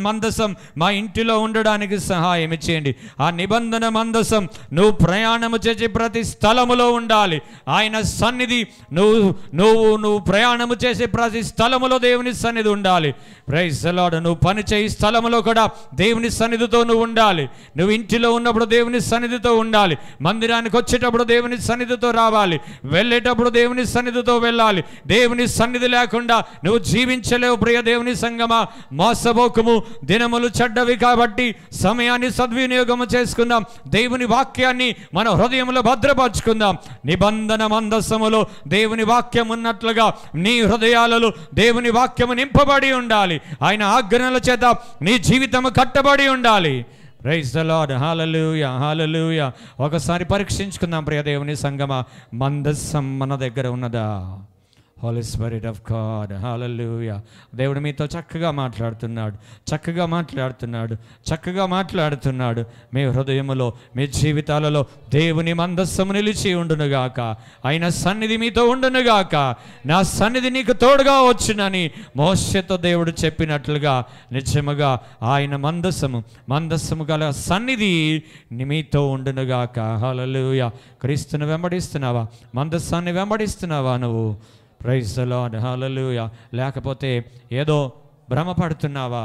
మందస్సం మా ఇంటిలో ఉండడానికి సహాయం చేయండి. ఆ నిబంధన మందస్సం నువ్వు ప్రయాణము చేసే ప్రతి స్థలములో ఉండాలి. ఆయన సన్నిధి నువ్వు ప్రయాణము చేసే ప్రతి స్థలములో దేవుని సన్నిధి ఉండాలి. Praise the lord. నువ్వు పని చేయి స్థలములో కూడా దేవుని సన్నిధితో నువ్వు ఉండాలి. నువ్వు ఇంటిలో ఉన్నప్పుడు దేవుని సన్నిధితో ఉండాలి. మందిరానికి వచ్చేటప్పుడు దేవుని సన్నిధితో రావాలి, వెళ్ళేటప్పుడు దేవుని సన్నిధితో వెళ్ళాలి. దేవుని సన్నిధి లేకుండా నువ్వు జీవించలేవు. ప్రియ దేవుని సంగమా, మోసపోకము, దినములు చెడ్డవి కాబట్టి సమయాన్ని సద్వినియోగము చేసుకుందాం. దేవుని వాక్యాన్ని మన హృదయంలో భద్రపరుచుకుందాం. నిబంధన మందస్సములో దేవుని వాక్యం ఉన్నట్లుగా నీ హృదయాలలో దేవుని వాక్యము నింపబడి ఉండాలి. ఆయన ఆజ్ఞల చేత నీ జీవితము కట్టబడి ఉండాలి. Praise the Lord. Hallelujah, hallelujah. ఒకసారి పరీక్షించుకుందాం ప్రియ దేవుని సంగమా, మందస్సం మన దగ్గర ఉన్నదా? Holy Spirit of God. Hallelujah. దేవుడు మీతో చక్కగా మాట్లాడుతున్నాడు, చక్కగా మాట్లాడుతున్నాడు, చక్కగా మాట్లాడుతున్నాడు. మీ హృదయములో, మీ జీవితాలలో దేవుని మందస్సము నిలిచి ఉండునుగాక. ఆయన సన్నిధి మీతో ఉండునుగాక. నా సన్నిధి నీకు తోడుగా వచ్చునని మోషేతో దేవుడు చెప్పినట్లుగా నిజముగా ఆయన మందస్సము గల సన్నిధి మీతో ఉండునుగాక. హల్లెలూయా. క్రీస్తుని వెంబడిస్తున్నావా? మందస్సాన్ని వెంబడిస్తున్నావా నువ్వు? Praise the Lord. హల్లెలూయా. లేకపోతే ఏదో భ్రమపడుతున్నావా?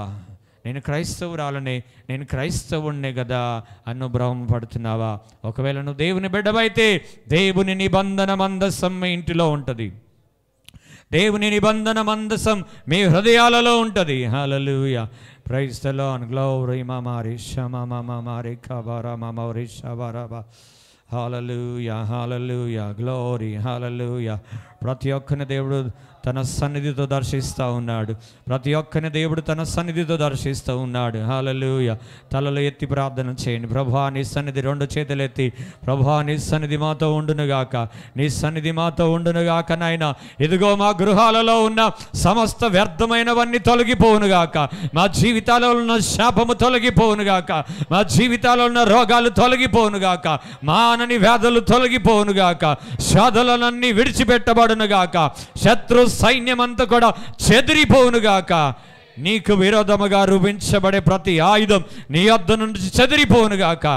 నేను క్రైస్తవురాలనే, నేను క్రైస్తవుణ్ణే కదా అన్ను భ్రమపడుతున్నావా? ఒకవేళ నువ్వు దేవుని బిడ్డవైతే దేవుని నిబంధన మందసం మీ ఇంటిలో ఉంటుంది. దేవుని నిబంధన మందసం మీ హృదయాలలో ఉంటుంది. Hallelujah. Praise the Lord. Glory మామారి షమామామారి కబరా మామారి షబరాబా. Hallelujah, hallelujah, glory, hallelujah. ప్రతి ఒక్కరిని దేవుడు తన సన్నిధితో దర్శిస్తూ ఉన్నాడు. ప్రతి ఒక్కరిని దేవుడు తన సన్నిధితో దర్శిస్తూ ఉన్నాడు. హల్లెలూయా. తలలు ఎత్తి ప్రార్థన చేయండి. ప్రభువా నీ సన్నిధి, రెండు చేతులు ఎత్తి, ప్రభువా నీ సన్నిధి మాతో ఉండునుగాక, నీ సన్నిధి మాతో ఉండునుగాక నాయన. ఇదిగో మా గృహాలలో ఉన్న సమస్త వ్యర్థమైనవన్నీ తొలగిపోవునుగాక. మా జీవితాలలో ఉన్న శాపము తొలగిపోవునుగాక. మా జీవితాలలో ఉన్న రోగాలు తొలగిపోవునుగాక. మానని వ్యాధులు తొలగిపోవునుగాక. శాధలనన్నీ విడిచిపెట్టబడునుగాక. శత్రు సైన్యమంతా కూడా చెదిరిపోవునుగాక. నీకు విరోధముగా రూపించబడే ప్రతి ఆయుధం నీ యొద్ద నుంచి చెదిరిపోవునుగాక.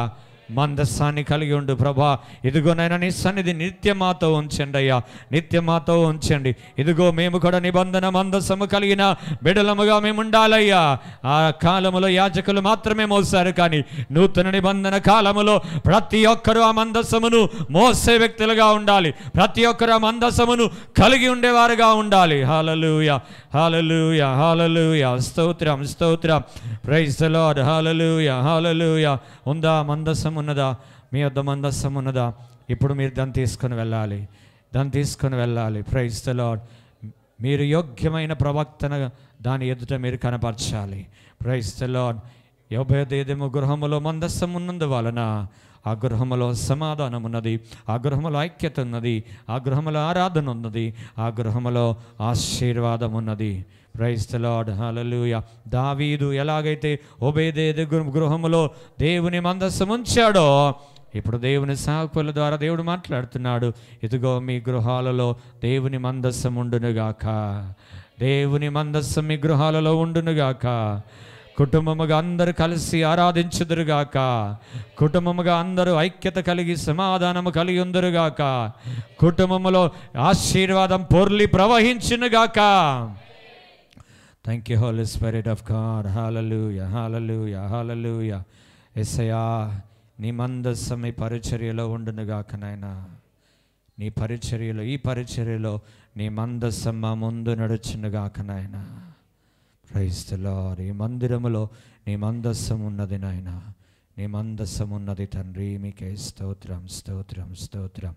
మందస్సాన్ని కలిగి ఉండు ప్రభా. ఇదిగోనైనా నీ సన్నిధి నిత్యం మాతో ఉంచండి అయ్యా, నిత్యం మాతో ఉంచండి. ఇదిగో మేము కూడా నిబంధన మందస్సము కలిగిన బిడలముగా మేము ఉండాలయ్యా. ఆ కాలములో యాజకులు మాత్రమే మోసారు, కానీ నూతన నిబంధన కాలములో ప్రతి ఒక్కరూ ఆ మందస్సమును మోసే వ్యక్తులుగా ఉండాలి. ప్రతి ఒక్కరు ఆ మందస్సమును కలిగి ఉండేవారుగా ఉండాలి. హల్లెలూయా, హల్లెలూయా, హల్లెలూయా. స్తోత్రం, స్తోత్రం. Praise the Lord. Hallelujah, hallelujah. ఉందా మందస్సం ఉన్నదా? మీ వద్ద మందస్సం ఉన్నదా? ఇప్పుడు మీరు దాన్ని తీసుకొని వెళ్ళాలి, దాన్ని తీసుకొని వెళ్ళాలి. Praise the Lord. మీరు యోగ్యమైన ప్రవక్తన దాని ఎదుట మీరు కనపరచాలి. Praise the Lord. యొబేదేదెము గృహములో మందస్సం ఉన్నందువలన ఆ గృహములో సమాధానం ఉన్నది, ఆ గృహములో ఐక్యత ఉన్నది, ఆ గృహములో ఆరాధన ఉన్నది, ఆ గృహములో ఆశీర్వాదం ఉన్నది. Praise the Lord. హల్లెలూయా. దావీదు ఎలాగైతే ఓబేదేదెము గృహములో దేవుని మందస్సం ఉంచాడో, ఇప్పుడు దేవుని సేవకుల ద్వారా దేవుడు మాట్లాడుతున్నాడు. ఇదిగో మీ గృహాలలో దేవుని మందస్సం ఉండునుగాక. దేవుని మందస్సం మీ గృహాలలో ఉండునుగాక. కుటుంబముగా అందరూ కలిసి ఆరాధించుదురుగాక. కుటుంబముగా అందరూ ఐక్యత కలిగి సమాధానము కలిగి ఉందురుగాక. కుటుంబములో ఆశీర్వాదం పొర్లి ప్రవహించునుగాక. Thank you Holy Spirit of God. Hallelujah, hallelujah, hallelujah. యేసయ్యా నీ మందస్సం ఈ పరిచర్యలో ఉండునుగాక నాయనా. నీ పరిచర్యలో, ఈ పరిచర్యలో నీ మందస్సం మా ముందు నడుచునుగాక నాయనా. Praise the lord. ఈ మందిరములో నీ మందస్సం ఉన్నది నాయన, నీ మందస్సం ఉన్నది తండ్రి. మీకే స్తోత్రం, స్తోత్రం, స్తోత్రం.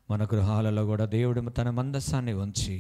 మన గృహాలలో కూడా దేవుడు తన మందస్సాన్ని ఉంచి